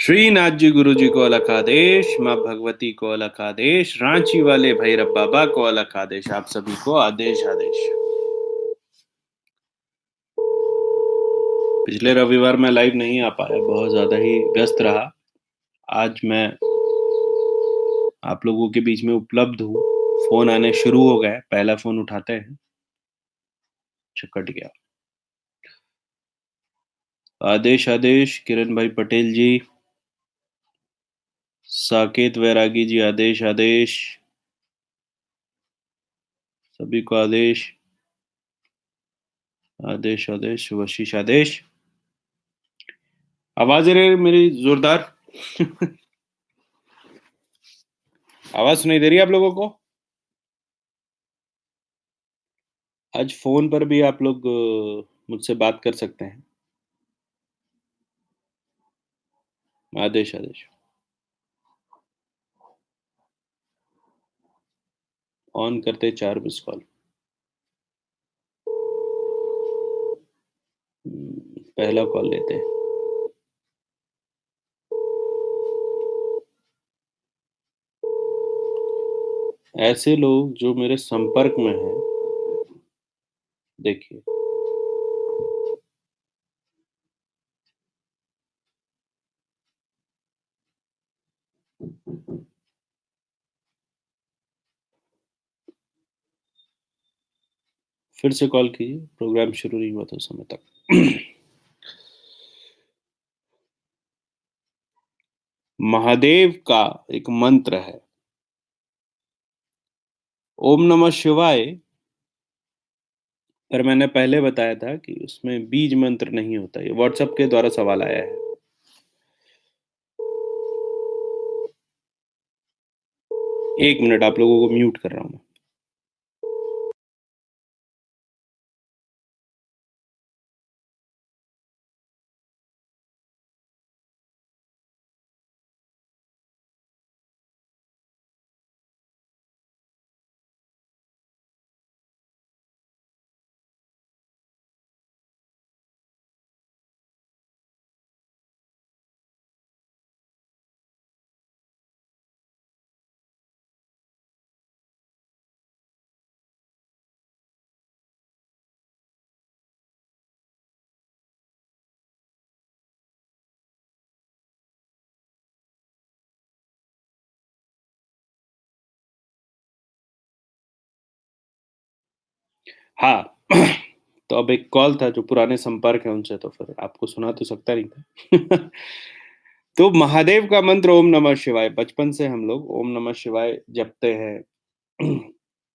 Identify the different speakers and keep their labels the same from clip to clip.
Speaker 1: श्रीनाथ जी गुरु जी को अलग आदेश, माँ भगवती को अलग आदेश, रांची वाले भैरव बाबा को अलग आदेश। आप सभी को आदेश आदेश। पिछले रविवार मैं लाइव नहीं आ पाया, बहुत ज्यादा ही व्यस्त रहा। आज मैं आप लोगों के बीच में उपलब्ध हूँ। फोन आने शुरू हो गए, पहला फोन उठाते हैं। कट गया। आदेश आदेश। किरण भाई पटेल जी, साकेत वैरागी जी, आदेश आदेश। सभी को आदेश आदेश आदेश। वशिष आदेश। आवाज आ रही है मेरी जोरदार? आवाज सुनाई दे रही है आप लोगों को? आज फोन पर भी आप लोग मुझसे बात कर सकते हैं। आदेश आदेश। ऑन करते 4 मिस कॉल। पहला कॉल लेते हैं। ऐसे लोग जो मेरे संपर्क में हैं, देखिए। फिर से कॉल कीजिए, प्रोग्राम शुरू नहीं हुआ था उस समय तक। महादेव का एक मंत्र है, ओम नमः शिवाय। पर मैंने पहले बताया था कि उसमें बीज मंत्र नहीं होता। ये व्हाट्सएप के द्वारा सवाल आया है। एक मिनट, आप लोगों को म्यूट कर रहा हूं। हाँ। तो अब एक कॉल था जो पुराने संपर्क है उनसे, तो फिर आपको सुना तो सकता नहीं था। तो महादेव का मंत्र ओम नमः शिवाय। बचपन से हम लोग ओम नमः शिवाय जपते हैं।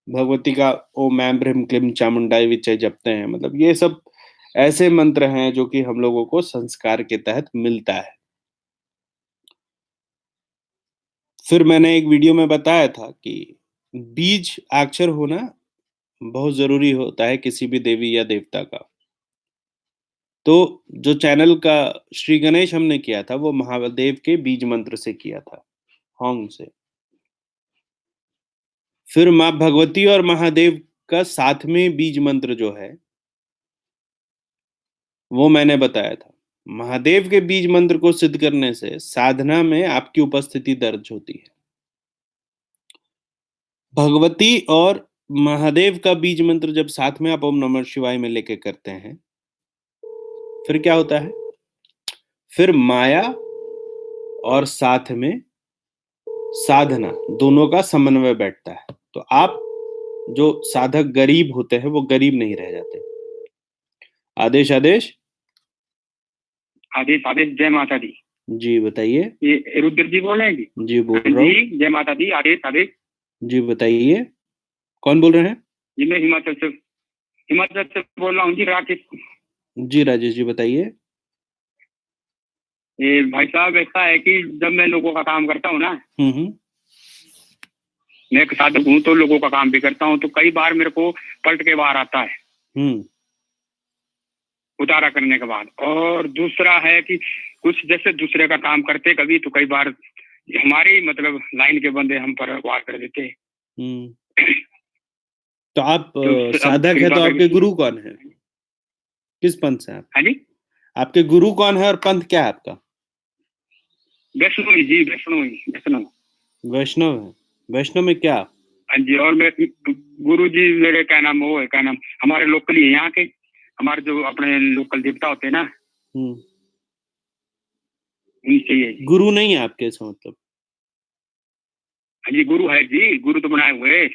Speaker 1: भगवती का ओम ऐं ह्रीं क्लीं चामुंडाय विचे जपते हैं। मतलब ये सब ऐसे मंत्र हैं जो कि हम लोगों को संस्कार के तहत मिलता है। फिर मैंने एक वीडियो में बताया था कि बीज अक्षर होना बहुत जरूरी होता है किसी भी देवी या देवता का। तो जो चैनल का श्री गणेश हमने किया था वो महादेव के बीज मंत्र से किया था, होंग से। फिर माँ भगवती और महादेव का साथ में बीज मंत्र जो है वो मैंने बताया था। महादेव के बीज मंत्र को सिद्ध करने से साधना में आपकी उपस्थिति दर्ज होती है। भगवती और महादेव का बीज मंत्र जब साथ में आप ओम नमः शिवाय में लेके करते हैं, फिर क्या होता है? फिर माया और साथ में साधना दोनों का समन्वय बैठता है। तो आप जो साधक गरीब होते हैं वो गरीब नहीं रह जाते। आदेश आदेश।
Speaker 2: आदेश आदेश। जय माता दी।
Speaker 1: जी बताइए।
Speaker 2: ये रुद्र जी बोल रहे हैं जी?
Speaker 1: जी बोल रहा हूँ।
Speaker 2: जी जय माता दी। आदेश आदेश।
Speaker 1: जी बताइए, कौन बोल रहे हैं?
Speaker 2: जी मैं हिमाचल से बोल रहा हूँ जी, राकेश।
Speaker 1: जी राजेश जी बताइए।
Speaker 2: ये भाई साहब ऐसा है कि जब मैं लोगों का काम करता हूँ ना, मैं एक साधक हूँ तो लोगों का काम भी करता हूँ, तो कई बार मेरे को पलट के बाहर आता है उतारा करने के बाद। और दूसरा है कि कुछ जैसे दूसरे का काम करते कभी, तो कई बार हमारे मतलब लाइन के बंदे हम पर वार कर देते हैं।
Speaker 1: तो आप
Speaker 2: तो
Speaker 1: साधक है तो आपके गुरु कौन है? किस पंथ से आप?
Speaker 2: हाँ जी,
Speaker 1: आपके गुरु कौन है और पंथ क्या है आपका?
Speaker 2: वैष्णव जी, वैष्णव।
Speaker 1: वैष्णव है। वैष्णव में क्या?
Speaker 2: हाँ जी, और मैं गुरु जी मेरे क्या नाम वो है, क्या नाम हमारे लोकल ही है यहाँ के, हमारे जो अपने लोकल देवता होते हैं ना, उनसे ही है जी।
Speaker 1: गुरु नहीं है आपके, ऐसा मतलब?
Speaker 2: हाँ जी, गुरु है जी, गुरु तो बनाए हुए।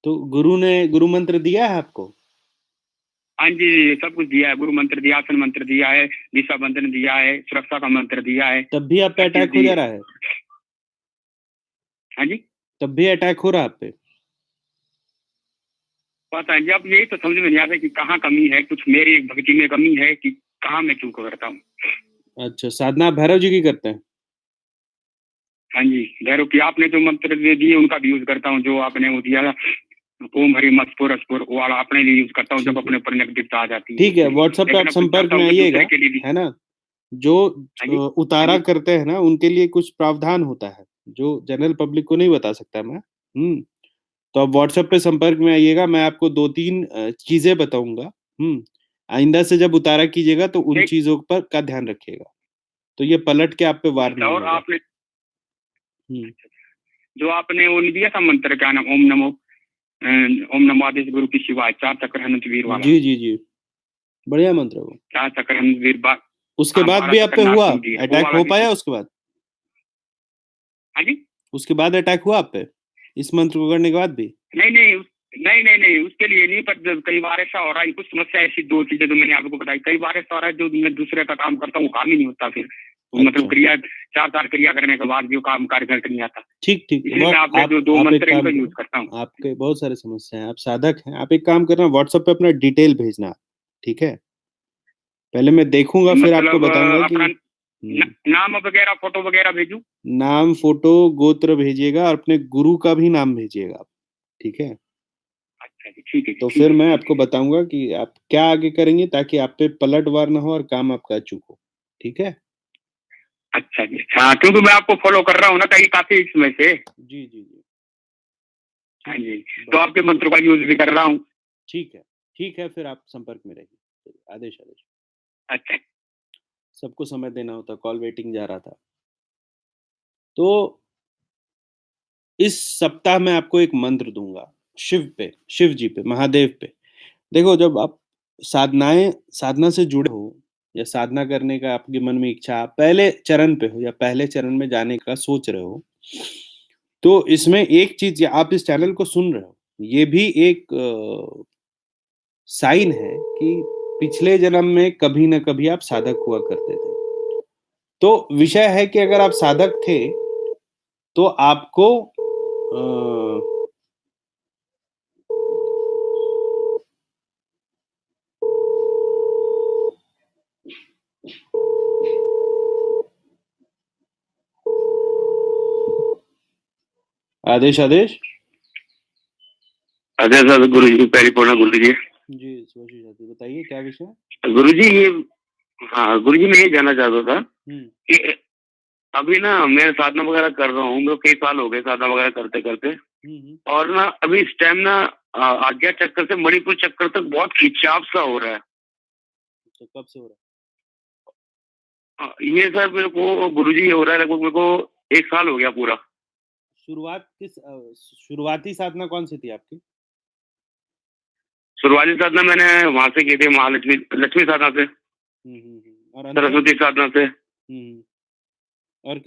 Speaker 1: तो गुरु ने गुरु मंत्र दिया है आपको?
Speaker 2: हाँ जी, सब कुछ दिया है, गुरु मंत्र दिया, आसन मंत्र दिया है, दिशा बंधन दिया है, सुरक्षा का मंत्र दिया है।
Speaker 1: तब भी आप पे अटैक हो जा रहा है?
Speaker 2: हाँ जी,
Speaker 1: तब भी अटैक हो रहा है आप पे?
Speaker 2: पता है जी, अब यही तो समझ में नहीं आता कि कहाँ कमी है, कुछ मेरी भक्ति में कमी है कि कहाँ मैं चूक करता हूँ।
Speaker 1: अच्छा, साधना आप भैरव जी की करते हैं?
Speaker 2: हाँ जी, भैरव की आपने जो मंत्र दे दिए उनका भी यूज करता हूँ, जो आपने वो दिया ओम हरि मस्पुर अस्पुर वो वाला अपने लिए यूज करता हूँ जब अपने ऊपर नेगेटिवता आ जाती है।
Speaker 1: ठीक है, व्हाट्सएप पे आप संपर्क में आइएगा, है ना? जो उतारा करते हैं ना, उनके लिए कुछ प्रावधान होता है जो जनरल पब्लिक को नहीं बता सकता मैं। तो आप व्हाट्सएप पे संपर्क में आइएगा, मैं आपको 2-3 चीजें बताऊंगा। आइंदा से जब उतारा कीजिएगा तो उन चीजों पर का ध्यान रखिएगा, तो ये पलट के आप पे वार नहीं
Speaker 2: और
Speaker 1: होगा।
Speaker 2: आपने जो आपने वो दिया था मंत्र, क्या नाम, ओम नमो आदेश गुरु की शिवाय, 4 चक्र हनुमत वीर वाला।
Speaker 1: जी जी जी, बढ़िया मंत्र वो।
Speaker 2: 4 चक्र हनुमत वीर बात।
Speaker 1: उसके बाद भी आप पे हुआ अटैक? हो पाया उसके बाद?
Speaker 2: हाँ जी,
Speaker 1: उसके बाद अटैक हुआ आप पे इस मंत्र को करने के बाद भी?
Speaker 2: नहीं, उसके लिए नहीं, पर कई बार ऐसा हो रहा है, कुछ समस्या ऐसी 2 चीजें जो मैंने आपको बताई, कई बार ऐसा हो रहा है जो मैं दूसरे का काम करता हूँ काम ही नहीं होता, फिर मतलब क्रिया 4 क्रिया करने के बाद भी काम कार्य करके नहीं आता।
Speaker 1: ठीक
Speaker 2: इसलिए मैं आपने जो 2 मंत्र इनका यूज करता हूँ।
Speaker 1: आपके बहुत सारे समस्या है, आप साधक हैं, आप एक काम करना, व्हाट्सएप पे अपना डिटेल भेजना, ठीक है? पहले मैं देखूंगा फिर आपको बताऊंगा कि
Speaker 2: नाम वगैरह फोटो वगैरह भेजूं?
Speaker 1: नाम, फोटो, गोत्र भेजिएगा और अपने गुरु का भी नाम भेजिएगा आप, ठीक है?
Speaker 2: अच्छा जी, ठीक है।
Speaker 1: तो फिर मैं आपको बताऊंगा कि आप क्या आगे करेंगे ताकि आप पे पलटवार ना हो और काम आपका अचूक हो, ठीक है?
Speaker 2: अच्छा जी, हाँ, क्योंकि मैं आपको फॉलो कर रहा हूँ ना कहीं काफी समय से।
Speaker 1: जी जी जी,
Speaker 2: हाँ जी, तो आपके मंत्र का यूज भी कर रहा हूँ।
Speaker 1: ठीक है, फिर आप संपर्क में रहिए। आदेश।
Speaker 2: अच्छा,
Speaker 1: सबको समय देना होता, कॉल वेटिंग जा रहा था। तो इस सप्ताह मैं आपको एक मंत्र दूंगा शिव जी पे, महादेव पे। देखो, जब आप साधना से जुड़े हो या साधना करने का आपके मन में इच्छा, पहले चरण पे हो या पहले चरण में जाने का सोच रहे हो, तो इसमें एक चीज, आप इस चैनल को सुन रहे हो, ये भी एक साइन है कि पिछले जन्म में कभी ना कभी आप साधक हुआ करते थे। तो विषय है कि अगर आप साधक थे तो आपको आदेश
Speaker 2: गुरु जी, परिपूर्ण गुरु जी।
Speaker 1: बताइए क्या विषय?
Speaker 2: गुरु जी, ये हाँ गुरु जी, मैं ये जानना चाहता था कि अभी ना मैं साधना वगैरह कर रहा हूँ, मेरे कई साल हो गए साधना वगैरह करते करते, और ना अभी इस टाइम ना आज्ञा चक्कर से मणिपुर चक्कर तक बहुत खिंचाव सा हो रहा है।
Speaker 1: तो कब से हो रहा
Speaker 2: है ये सर? मेरे को गुरुजी हो रहा है लगभग, मेरे को 1 साल हो गया पूरा।
Speaker 1: शुरुआती साधना कौन सी थी आपकी?
Speaker 2: शुरुआती साधना मैंने वहां से की थी, लक्ष्मी साधना से,
Speaker 1: और
Speaker 2: सरस्वती साधना से।
Speaker 1: और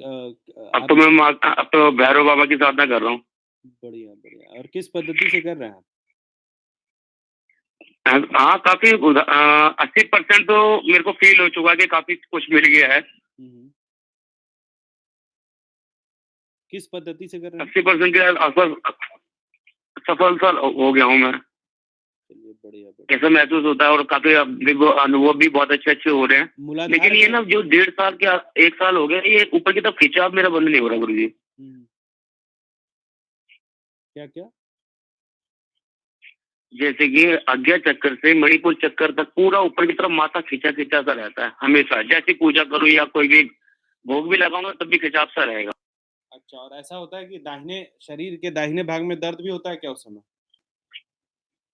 Speaker 2: अब तो मैं भैरव बाबा की साधना कर रहा हूँ।
Speaker 1: बढ़िया। और किस पद्धति से कर रहे हैं आप?
Speaker 2: हाँ, काफी 80% तो मेरे को फील हो चुका है कि काफी कुछ मिल गया है।
Speaker 1: किस पद्धति से कर रहे हैं?
Speaker 2: 80% के आसपास सफलता हो गया हूँ मैं।
Speaker 1: बढ़िया।
Speaker 2: ऐसा महसूस होता है और काफी अनुभव भी बहुत अच्छे हो रहे हैं। लेकिन ये ना जो 1.5 साल के 1 साल हो गया, ये ऊपर की तरफ खिंचाव मेरा बंद नहीं हो रहा गुरुजी।
Speaker 1: क्या?
Speaker 2: जैसे कि आज्ञा चक्कर से मणिपुर चक्कर तक पूरा ऊपर की तरफ माथा खिंचा सा रहता है हमेशा। जैसे पूजा करूँ या कोई भी भोग भी लगाऊंगा तब भी खिंचाव सा रहेगा।
Speaker 1: अच्छा, और ऐसा होता है कि शरीर के दाहिने भाग में दर्द भी होता है क्या उस समय?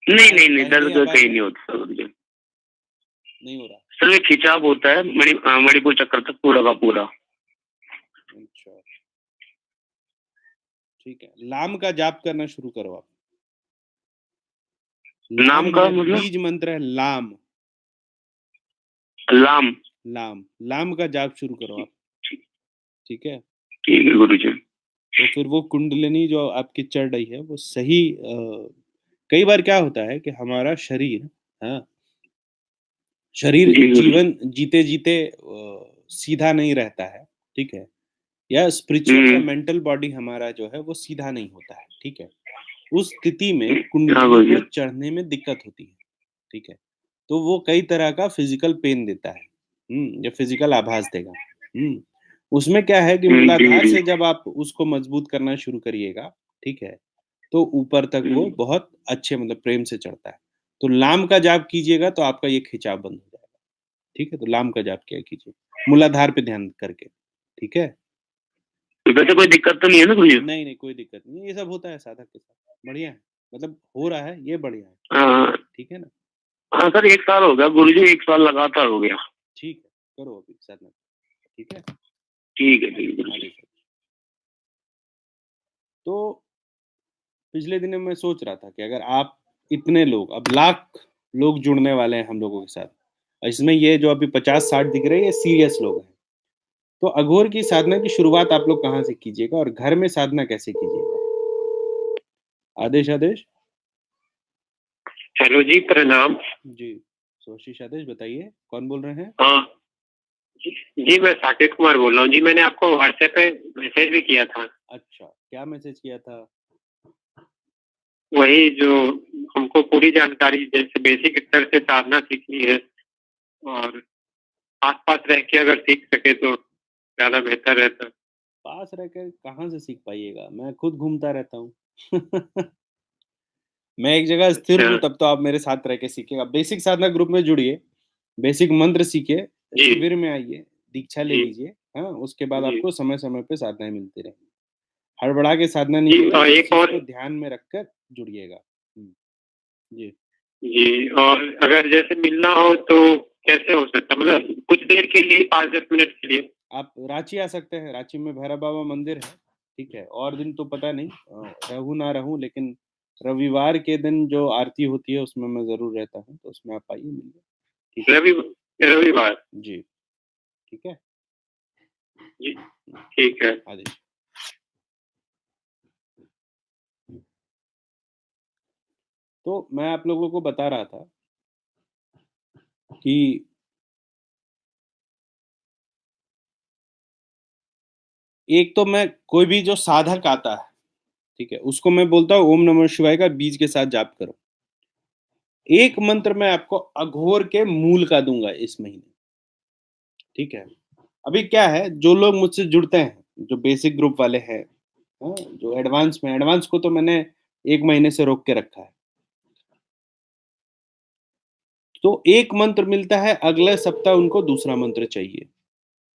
Speaker 2: नहीं, दर्द कहीं नहीं होता मुझे।
Speaker 1: नहीं हो रहा?
Speaker 2: सिर्फ खिंचाव होता है मणिपुर चक्कर तक पूरा का पूरा।
Speaker 1: ठीक है, लाम का जाप करना शुरू करो आप।
Speaker 2: नाम का मतलब?
Speaker 1: बीज मंत्र है लाम।
Speaker 2: लाम।
Speaker 1: लाम का जाप शुरू करो आप। ठीक है,
Speaker 2: ठीक है गुरुजी।
Speaker 1: तो फिर वो कुंडलिनी जो आपकी चढ़ रही है वो सही। कई बार क्या होता है कि हमारा शरीर, हाँ, शरीर जीवन जीते जीते सीधा नहीं रहता है, ठीक है, या स्पिरिचुअल या मेंटल बॉडी हमारा जो है वो सीधा नहीं होता है, ठीक है। उस स्थिति में कुंडली को चढ़ने में दिक्कत होती है, ठीक है। तो वो कई तरह का फिजिकल पेन देता है, या फिजिकल आभास देगा। उसमें क्या है कि मूलाधार से जब आप उसको मजबूत करना शुरू करिएगा, ठीक है, तो ऊपर तक वो बहुत अच्छे मतलब प्रेम से चढ़ता है। तो लाम का जाप कीजिएगा तो आपका ये खिंचाव बंद हो जाएगा, ठीक है। तो लाम का जाप किया कीजिए मूलाधार पे ध्यान करके, ठीक है।
Speaker 2: तो वैसे कोई दिक्कत तो नहीं है ना गुरुजी?
Speaker 1: नहीं नहीं, कोई दिक्कत नहीं, ये सब होता है साधक के साथ, बढ़िया है, मतलब हो रहा है, ये बढ़िया है, ठीक है ना।
Speaker 2: हाँ सर, 1 साल हो गया गुरुजी, 1 साल लगातार हो गया।
Speaker 1: ठीक है, करो अभी साधना, ठीक है।
Speaker 2: ठीक है, ठीक है।
Speaker 1: तो पिछले दिनों में सोच रहा था कि अगर आप इतने लोग, अब लाख लोग जुड़ने वाले हैं हम लोगों के साथ, इसमें ये जो अभी 50-60 दिख रहे हैं ये सीरियस लोग हैं। तो अघोर की साधना की शुरुआत आप लोग कहाँ से कीजिएगा और घर में साधना कैसे कीजिएगा? आदेश आदेश।
Speaker 2: हेलो जी, प्रणाम
Speaker 1: जी, सोशिश आदेश, बताइए कौन बोल रहे हैं?
Speaker 2: हाँ जी, मैं साकेत कुमार बोल रहा हूँ जी। मैंने आपको व्हाट्सएप पे मैसेज भी किया था।
Speaker 1: अच्छा, क्या मैसेज किया था?
Speaker 2: वही जो हमको पूरी जानकारी, जैसे बेसिक स्तर से साधना सीखनी है और आस-पास रह के अगर सीख सके तो ज़्यादा बेहतर रहता।
Speaker 1: पास रहकर कहाँ से सीख पाइएगा, मैं खुद घूमता रहता हूँ। मैं एक जगह स्थिर हूँ तब तो आप मेरे साथ रह के सीखिएगा। बेसिक साधना ग्रुप में जुड़िए, बेसिक मंत्र सीखिए, शिविर में आइए, दीक्षा ले लीजिए, हाँ, उसके बाद आपको समय-समय पे साधनाएँ मिलती रहेंगी। हड़बड़ा के साधना नहीं होगा, इस चीज़ को ध्यान में रखकर जुड़िएगा। जी।
Speaker 2: जी, और अगर जैसे मिलना हो तो कैसे हो सकता? मतलब कुछ देर के लिए, 5-10 मिनट के लिए?
Speaker 1: आप रांची आ सकते हैं, रांची में भैरव बाबा मंदिर है, ठीक है। और दिन तो पता नहीं रहूँ ना रहूँ, लेकिन रविवार के दिन जो आरती होती है उसमें मैं ज़रूर रहता हूँ, तो उसमें आप आइए, मिलिए, ठीक है।
Speaker 2: रविवार?
Speaker 1: जी, ठीक है।
Speaker 2: जी, ठीक है।
Speaker 1: आदेश। तो मैं आप लोगों को बता रहा था कि एक तो मैं कोई भी जो साधक आता है, ठीक है, उसको मैं बोलता हूँ ओम नमः शिवाय का बीज के साथ जाप करो। एक मंत्र मैं आपको अघोर के मूल का दूंगा इस महीने, ठीक है। अभी क्या है, जो लोग मुझसे जुड़ते हैं, जो बेसिक ग्रुप वाले हैं, हाँ, जो एडवांस में, एडवांस को तो मैंने 1 महीने से रोक के रखा है। तो एक मंत्र मिलता है, अगले सप्ताह उनको दूसरा मंत्र चाहिए।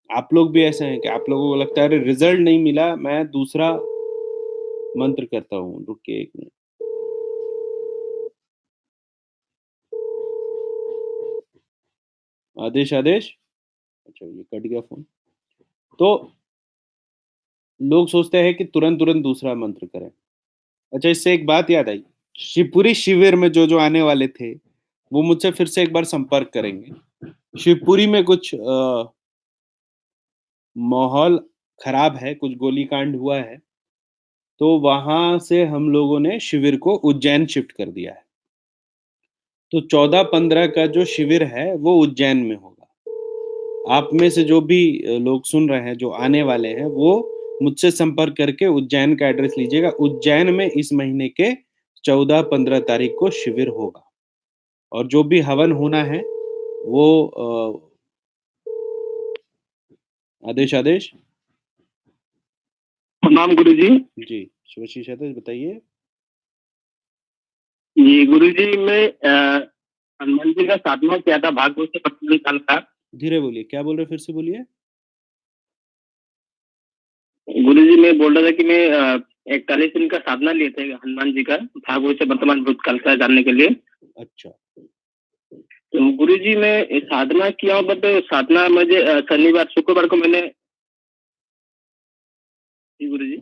Speaker 1: आप लोग भी ऐसे हैं कि आप लोगों को लगता है अरे रिजल्ट नहीं मिला, मैं दूसरा मंत्र करता हूँ, रुकिए 1 मिनट। आदेश आदेश। अच्छा, ये कट गया फोन। तो लोग सोचते हैं कि तुरंत तुरंत दूसरा मंत्र करें। अच्छा, इससे एक बात याद आई, शिवपुरी शिविर में जो जो आने वाले थे वो मुझसे फिर से एक बार संपर्क करेंगे। शिवपुरी में कुछ माहौल खराब है, कुछ गोलीकांड हुआ है, तो वहां से हम लोगों ने शिविर को उज्जैन शिफ्ट कर दिया है। तो 14-15 का जो शिविर है वो उज्जैन में होगा। आप में से जो भी लोग सुन रहे हैं, जो आने वाले हैं, वो मुझसे संपर्क करके उज्जैन का एड्रेस लीजिएगा। उज्जैन में इस महीने के 14-15 तारीख को शिविर होगा, और जो भी हवन होना है वो आदेश आदेश।
Speaker 2: प्रणाम गुरुजी।
Speaker 1: जी, शिवाशीष आदेश, बताइए।
Speaker 2: जी गुरुजी, मैं हनुमान जी का साधना किया था भागवत से 55 साल का।
Speaker 1: धीरे बोलिए, क्या बोल रहे, फिर से बोलिए।
Speaker 2: गुरुजी, मैं बोल रहा था कि मैं 41 दिन का साधना लिए थे हनुमान जी का, भागवत से वर्तमान भूतकाल का जानने के लिए।
Speaker 1: अच्छा,
Speaker 2: तो गुरुजी, मैं साधना किया हूँ, बट साधना मुझे शनिवार शुक्रवार को मैंने। जी गुरुजी।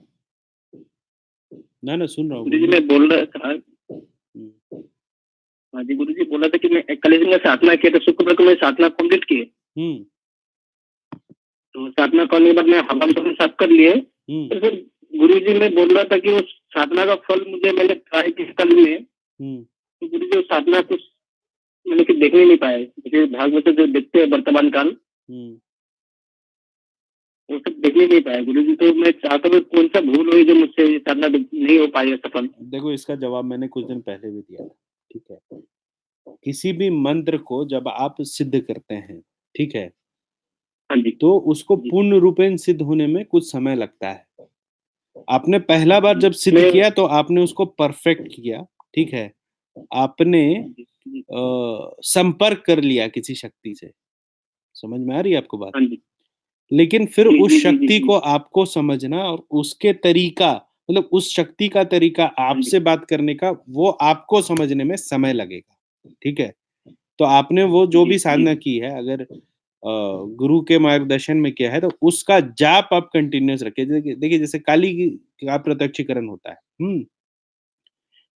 Speaker 1: ना ना सुन रहा हूँ।
Speaker 3: गुरु जी मैं बोल रहा था, हाँ जी गुरु जी बोल रहा था कि मैं कल दिन में साधना किया था, शुक्र को मैं साधना कंप्लीट की। तो साधना करने के बाद मैं हवन तो साफ कर लिए। तो फिर गुरु जी मैं बोल रहा था कि वो साधना का फल मुझे मैंने ट्राई किया कल में, तो गुरु जी साधना कुछ मैंने कि देखने नहीं पाए, जैसे भागवत से जो देखते हैं वर्तमान काल वो सब देखने नहीं पाया गुरु जी। तो मैं चाहता हूँ कौन सा भूल हुई जो मुझसे साधना नहीं हो पाई सफल।
Speaker 1: देखो इसका जवाब मैंने कुछ दिन पहले भी दिया था, ठीक है। किसी भी मंत्र को जब आप सिद्ध करते हैं, ठीक है,
Speaker 3: हाँ जी,
Speaker 1: तो उसको पूर्ण रूपेण सिद्ध होने में कुछ समय लगता है। आपने पहला बार जब सिद्ध किया तो आपने उसको परफेक्ट किया, ठीक है। आपने संपर्क कर लिया किसी शक्ति से, समझ में आ रही है आपको बात? लेकिन फिर उस शक्ति को आपको समझना और उसके तरीका, मतलब उस शक्ति का तरीका आपसे बात करने का, वो आपको समझने में समय लगेगा, ठीक है। तो आपने वो जो भी साधना की है, अगर गुरु के मार्गदर्शन में किया है तो उसका जाप आप कंटिन्यूअस रखिए। देखिए जैसे काली का प्रत्यक्षीकरण होता है,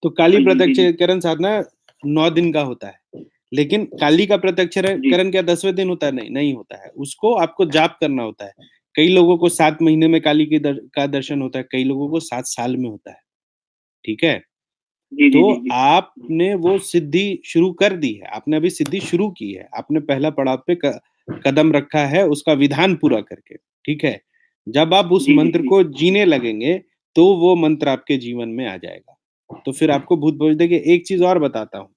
Speaker 1: तो काली प्रत्यक्षीकरण साधना 9 दिन का होता है, लेकिन काली का प्रत्यक्षीकरण क्या 10वें दिन होता है? नहीं होता है। उसको आपको जाप करना होता है। कई लोगों को 7 महीने में काली का दर्शन होता है, कई लोगों को 7 साल में होता है, ठीक है। तो आपने वो सिद्धि शुरू कर दी है, आपने अभी सिद्धि शुरू की है, आपने पहला पड़ाव पे कदम रखा है उसका विधान पूरा करके, ठीक है। जब आप उस मंत्र को जीने लगेंगे तो वो मंत्र आपके जीवन में आ जाएगा। तो फिर आपको भूत भविष्य, देखिए एक चीज और बताता हूँ,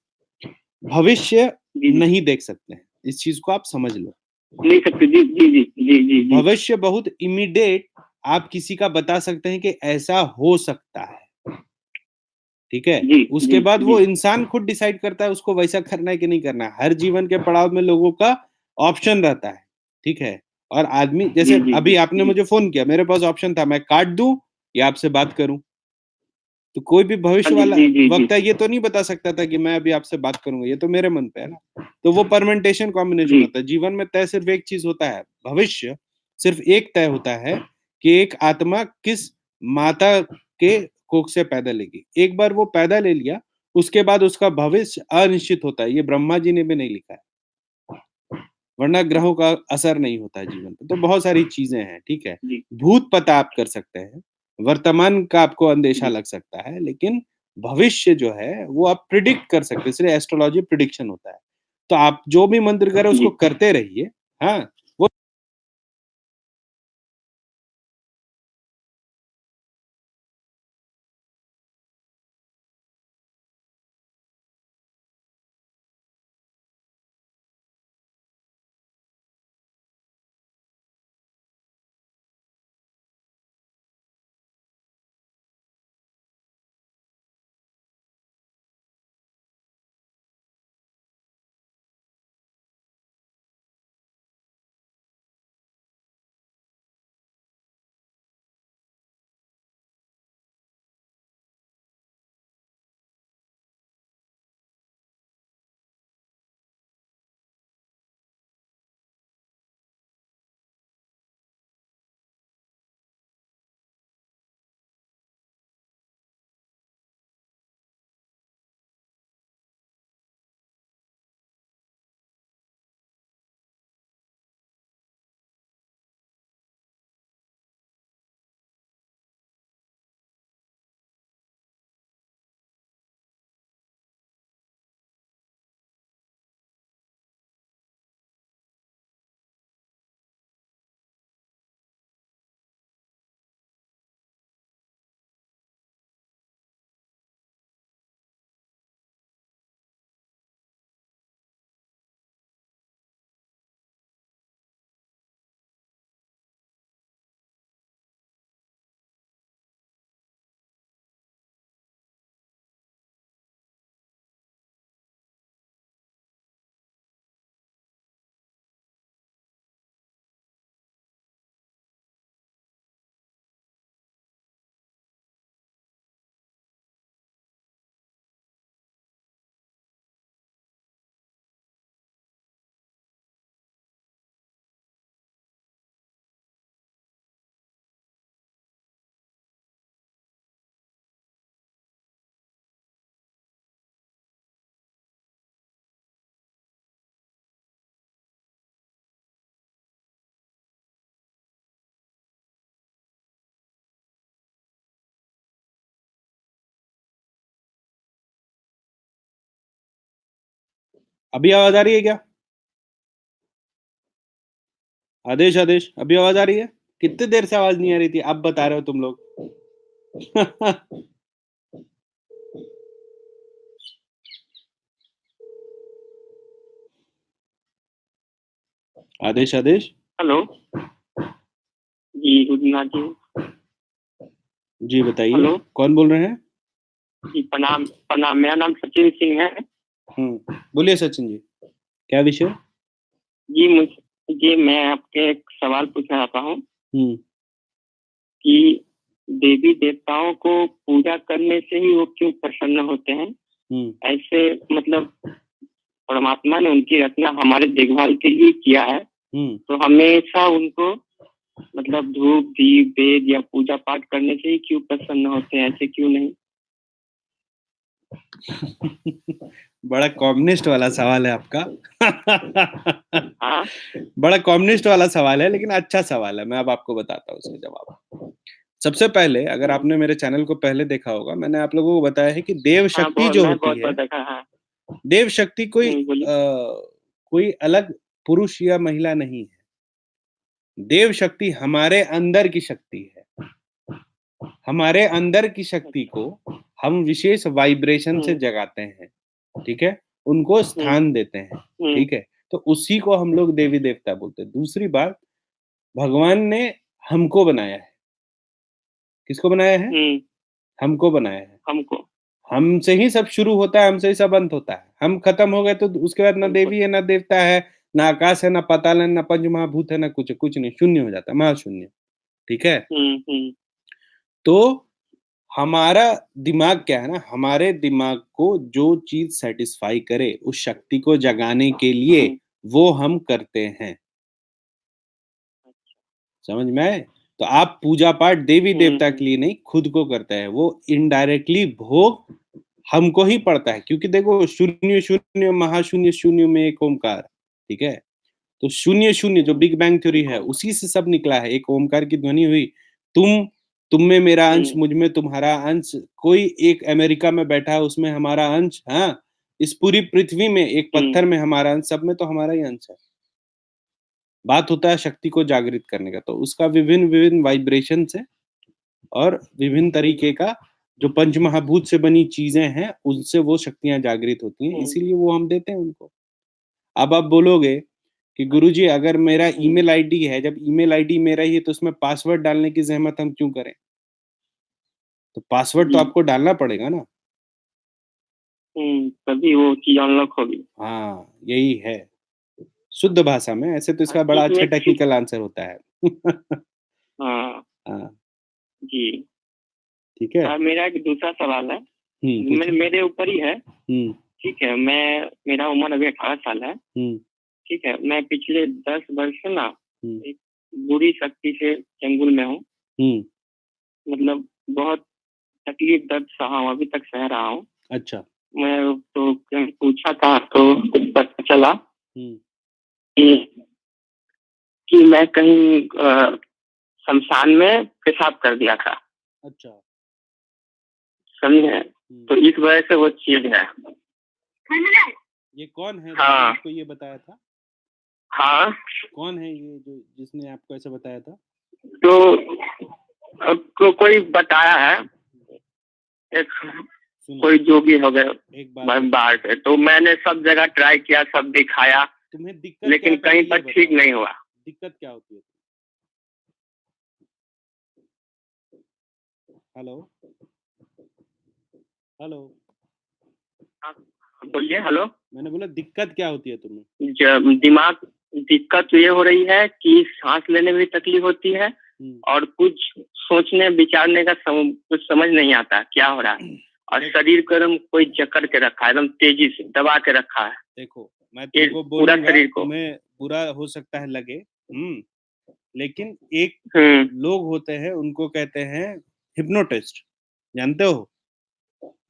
Speaker 1: भविष्य नहीं देख सकते हैं, इस चीज को आप समझ लो।
Speaker 3: नहीं सकते जी।
Speaker 1: भविष्य बहुत इमीडिएट आप किसी का बता सकते हैं कि ऐसा हो सकता है, ठीक है। उसके बाद वो इंसान खुद डिसाइड करता है उसको वैसा करना है कि नहीं करना है। हर जीवन के पड़ाव में लोगों का ऑप्शन रहता है, ठीक है। और आदमी जैसे अभी आपने मुझे फोन किया, मेरे पास ऑप्शन था, मैं काट दूं या आपसे बात करूं। तो कोई भी भविष्य वाला वक्ता ये तो नहीं बता सकता था कि मैं अभी आपसे बात करूंगा, ये तो मेरे मन पे है ना। तो वो परमेंटेशन कॉम्बिनेशन होता है। जीवन में तय सिर्फ एक चीज होता है, भविष्य सिर्फ एक तय होता है कि एक आत्मा किस माता के कोख से पैदा लेगी। एक बार वो पैदा ले लिया, उसके बाद उसका भविष्य अनिश्चित होता है। ये ब्रह्मा जी ने भी नहीं लिखा है, वरना ग्रहों का असर नहीं होता है जीवन पे। तो बहुत सारी चीजें हैं, ठीक है। भूत पता आप कर सकते हैं, वर्तमान का आपको अंदेशा लग सकता है, लेकिन भविष्य जो है वो आप प्रिडिक्ट कर सकते हैं, इसलिए एस्ट्रोलॉजी प्रिडिक्शन होता है। तो आप जो भी मंत्र करें उसको करते रहिए, हाँ। अभी आवाज आ रही है क्या? आदेश आदेश, अभी आवाज आ रही है? कितने देर से आवाज नहीं आ रही थी, अब बता रहे हो तुम लोग। आदेश आदेश,
Speaker 3: हेलो जी, गुड नाइट
Speaker 1: जी बताइए।
Speaker 3: हेलो
Speaker 1: कौन बोल रहे हैं?
Speaker 3: जी, प्रणाम प्रणाम, मेरा नाम सचिन सिंह है।
Speaker 1: बोलिए सचिन जी, क्या विषय?
Speaker 3: जी, मैं आपके एक सवाल पूछना चाहता हूँ कि देवी देवताओं को पूजा करने से ही वो क्यों प्रसन्न होते हैं? ऐसे मतलब परमात्मा ने उनकी रचना हमारे देखभाल के लिए किया है, तो हमेशा उनको मतलब धूप दीप वेद या पूजा पाठ करने से ही क्यों प्रसन्न होते हैं, ऐसे क्यों नहीं?
Speaker 1: बड़ा कम्युनिस्ट वाला सवाल है आपका।
Speaker 3: हाँ
Speaker 1: बड़ा कम्युनिस्ट वाला सवाल है, लेकिन अच्छा सवाल है। मैं अब आपको बताता हूँ उसका जवाब। सबसे पहले, अगर आपने मेरे चैनल को पहले देखा होगा, मैंने आप लोगों को बताया है कि देव शक्ति जो होती है, देव शक्ति कोई अलग पुरुष या महिला नहीं है। देव शक्ति हमारे अंदर की शक्ति है। हमारे अंदर की शक्ति को हम विशेष वाइब्रेशन से जगाते हैं, ठीक है, उनको स्थान देते हैं, ठीक है, तो उसी को हम लोग देवी देवता बोलते हैं। दूसरी बात, भगवान ने हमको बनाया है। किसको बनाया है? हमको बनाया है। हमसे ही सब शुरू होता है, हमसे ही सब अंत होता है। हम खत्म हो गए तो उसके बाद ना देवी है, ना देवता है, ना आकाश है, ना पाताल है, ना पंचमहाभूत है, ना कुछ नहीं, शून्य हो जाता है, महाशून्य, ठीक है। तो हमारा दिमाग क्या है ना, हमारे दिमाग को जो चीज सेटिस्फाई करे, उस शक्ति को जगाने के लिए वो हम करते हैं। समझ में आए? तो आप पूजा पाठ देवी देवता के लिए नहीं, खुद को करते हैं। वो इनडायरेक्टली भोग हमको ही पड़ता है, क्योंकि देखो, शून्य शून्य महाशून्य शून्य में एक ओमकार, ठीक है। तो शून्य शून्य जो बिग बैंग थ्योरी है, उसी से सब निकला है। एक ओमकार की ध्वनि हुई, तुम में मेरा अंश, मुझ में तुम्हारा अंश। कोई एक अमेरिका में बैठा है, उसमें हमारा अंश। हाँ, इस पूरी पृथ्वी में एक पत्थर में हमारा अंश, सब में तो हमारा ही अंश है। बात होता है शक्ति को जागृत करने का, तो उसका विभिन्न विभिन्न वाइब्रेशन से और विभिन्न तरीके का जो पंचमहाभूत से बनी चीजें हैं, उनसे वो शक्तियां जागृत होती हैं, इसीलिए वो हम देते हैं उनको। अब आप बोलोगे कि गुरुजी, अगर मेरा ईमेल आईडी है, जब ईमेल आईडी मेरा ही है, तो उसमें पासवर्ड डालने की जहमत हम क्यों करें? तो पासवर्ड तो आपको डालना पड़ेगा ना।
Speaker 3: तभी वो चीज अनलॉक होगी।
Speaker 1: हाँ, यही है शुद्ध भाषा में। ऐसे तो इसका बड़ा अच्छा टेक्निकल आंसर होता है।
Speaker 3: हाँ जी,
Speaker 1: ठीक है।
Speaker 3: मेरा एक दूसरा सवाल है, मेरे ऊपर ही है, ठीक है। मेरा उम्र अभी 18 साल है, ठीक है। मैं पिछले 10 वर्ष से ना एक बुरी शक्ति से चंगुल में हूँ, मतलब बहुत तकलीफ दर्द सहा हूँ, अभी तक सह रहा हूँ।
Speaker 1: अच्छा।
Speaker 3: मैं तो पूछा था तो पता चला कि मैं कहीं शमशान में पेशाब कर दिया था।
Speaker 1: अच्छा,
Speaker 3: समझे? तो इस वजह से वो चीज है।
Speaker 1: ये कौन है आपको ये बताया था?
Speaker 3: हाँ,
Speaker 1: कौन है ये जो जिसने आपको ऐसा बताया था?
Speaker 3: तो कोई बताया है, एक कोई जोगी हो गए बाहर से। तो मैंने सब जगह ट्राई किया, सब दिखाया,
Speaker 1: तुम्हें दिक्कत
Speaker 3: लेकिन कहीं पर ठीक नहीं हुआ।
Speaker 1: दिक्कत क्या होती है? हेलो हेलो,
Speaker 3: बोलिए। हेलो,
Speaker 1: मैंने बोला दिक्कत क्या होती है तुम्हें?
Speaker 3: दिक्कत ये हो रही है कि सांस लेने में भी तकलीफ होती है, और कुछ सोचने विचारने का कुछ समझ नहीं आता क्या हो रहा है, और शरीर को एकदम कोई जकड़ के रखा है, एकदम तेजी से दबा के रखा है।
Speaker 1: देखो, मैं तुमको बोलूंगा, तुम्हें बुरा हो सकता है लगे, लेकिन एक लोग होते हैं, उनको कहते हैं हिप्नोटिस्ट, जानते हो?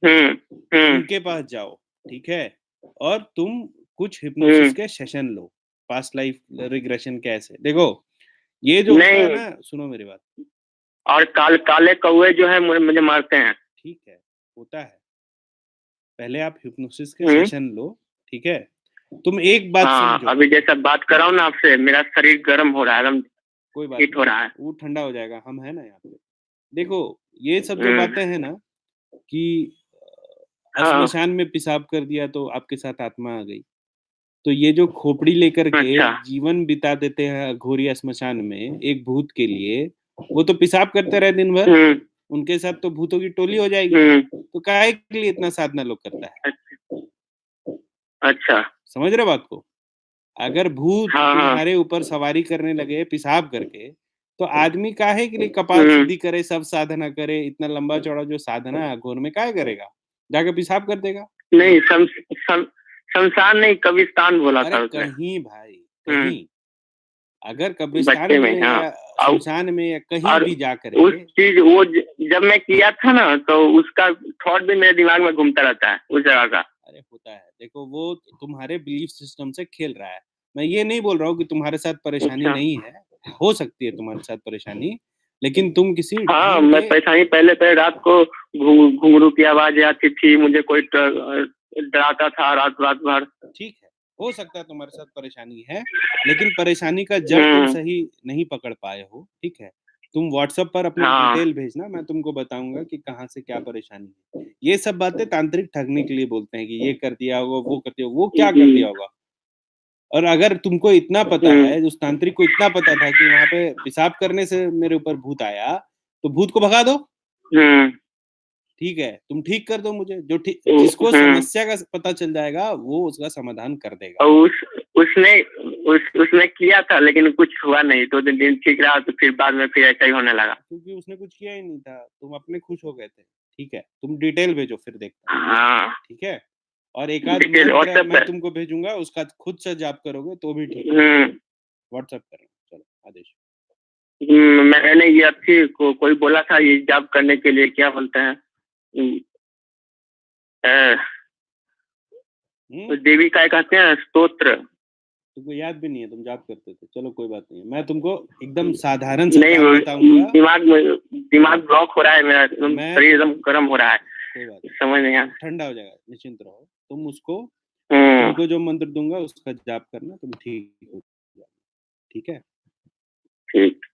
Speaker 1: उनके पास जाओ, ठीक है, और तुम कुछ हिप्नोसिस के सेशन लो, पास्ट लाइफ रिग्रेशन कैसे। देखो, ये जो होता है ना, सुनो मेरी बात,
Speaker 3: और काले कौवे जो है मुझे मारते हैं।
Speaker 1: ठीक है, होता है। पहले आप हिप्नोसिस के सेशन लो, ठीक है, तुम एक बात समझो,
Speaker 2: अभी जैसा बात कर रहा हूँ ना आपसे, मेरा शरीर गर्म हो रहा है, एकदम
Speaker 1: कोई बात
Speaker 2: हीट हो रहा है।
Speaker 1: वो ठंडा हो जाएगा, हम है ना यहाँ पे। देखो ये सब जो बातें हैं ना कि श्मशान में पेशाब कर दिया तो आपके साथ आत्मा आ गई, तो ये जो खोपड़ी लेकर के
Speaker 2: अच्छा।
Speaker 1: जीवन बिता देते हैं अघोरी श्मशान में एक भूत के लिए, वो तो पेशाब करते रहे दिन भर, उनके साथ तो भूतों की टोली हो जाएगी, तो काहे के लिए इतना साधना लोग करता है?
Speaker 2: अच्छा,
Speaker 1: समझ रहे बात को? अगर भूत तुम्हारे ऊपर सवारी करने लगे पेशाब करके, तो आदमी काहे के लिए कपाल शुद्धि करे, सब साधना करे, इतना लंबा चौड़ा जो साधना है अघोर में काहे करेगा? जाके पेशाब कर देगा।
Speaker 2: नहीं शमशान नहीं, कब्रिस्तान बोला था उसने।
Speaker 1: कहीं भाई कहीं, अगर कब्रिस्तान में या शमशान में या कहीं भी जाकर
Speaker 2: उस चीज वो जब मैं किया था ना, तो उसका थॉट भी मेरे दिमाग में घूमता रहता है उस जगह का।
Speaker 1: अरे होता है, देखो वो तुम्हारे बिलीफ सिस्टम से खेल रहा है। मैं ये नहीं बोल रहा हूँ कि तुम्हारे साथ परेशानी नहीं है, हो सकती है तुम्हारे साथ परेशानी, लेकिन तुम किसी
Speaker 2: मैं परेशानी पहले रात को घुंघरू की आवाज आती थी, मुझे कोई डराता था रात भर।
Speaker 1: ठीक है, हो सकता है तुम्हारे साथ परेशानी है, लेकिन परेशानी का जड़ तुम सही नहीं पकड़ पाए हो। ठीक है, तुम व्हाट्सएप पर अपनी डिटेल भेजना, मैं तुमको बताऊंगा कि कहाँ से क्या परेशानी है। ये सब बातें तांत्रिक ठगने के लिए बोलते हैं कि ये कर दिया होगा, वो कर दिया, वो क्या कर दिया होगा। और अगर तुमको इतना पता है, उस तांत्रिक को इतना पता था कि वहां पे पेशाब करने से मेरे ऊपर भूत आया, तो भूत को भगा दो। ठीक है, तुम ठीक कर दो मुझे, जो ठीक, जिसको समस्या का पता चल जाएगा वो उसका समाधान कर देगा।
Speaker 2: उसने किया था, लेकिन कुछ हुआ नहीं, 2 दिन ठीक रहा, तो फिर बाद में फिर ऐसा ही होने लगा,
Speaker 1: क्योंकि उसने कुछ किया ही नहीं था, तुम अपने खुश हो गए थे। ठीक है, तुम डिटेल भेजो फिर देखता। ठीक है, और एक आध मंत्र मैं तुमको भेजूंगा, उसका खुद से जाप करोगे तो भी ठीक है। व्हाट्सएप करें, चलो आदेश।
Speaker 2: मैंने ये अच्छी कोई बोला था ये जाप करने के लिए, क्या बोलते हैं, देवी का कहते हैं स्तोत्र,
Speaker 1: तुमको याद भी नहीं है, तुम जाप करते थे। चलो कोई बात नहीं, मैं तुमको एकदम साधारण सा बताऊंगा।
Speaker 2: दिमाग ब्लॉक हो रहा है मेरा, शरीर एकदम गर्म हो रहा है।
Speaker 1: कोई बात
Speaker 2: समझ नहीं आ,
Speaker 1: ठंडा हो जाएगा, निश्चिंत रहो। तुम उसको तुमको जो मंत्र दूंगा उसका जाप करना, तुम ठीक हो जाओगे। ठीक है,
Speaker 2: ठीक।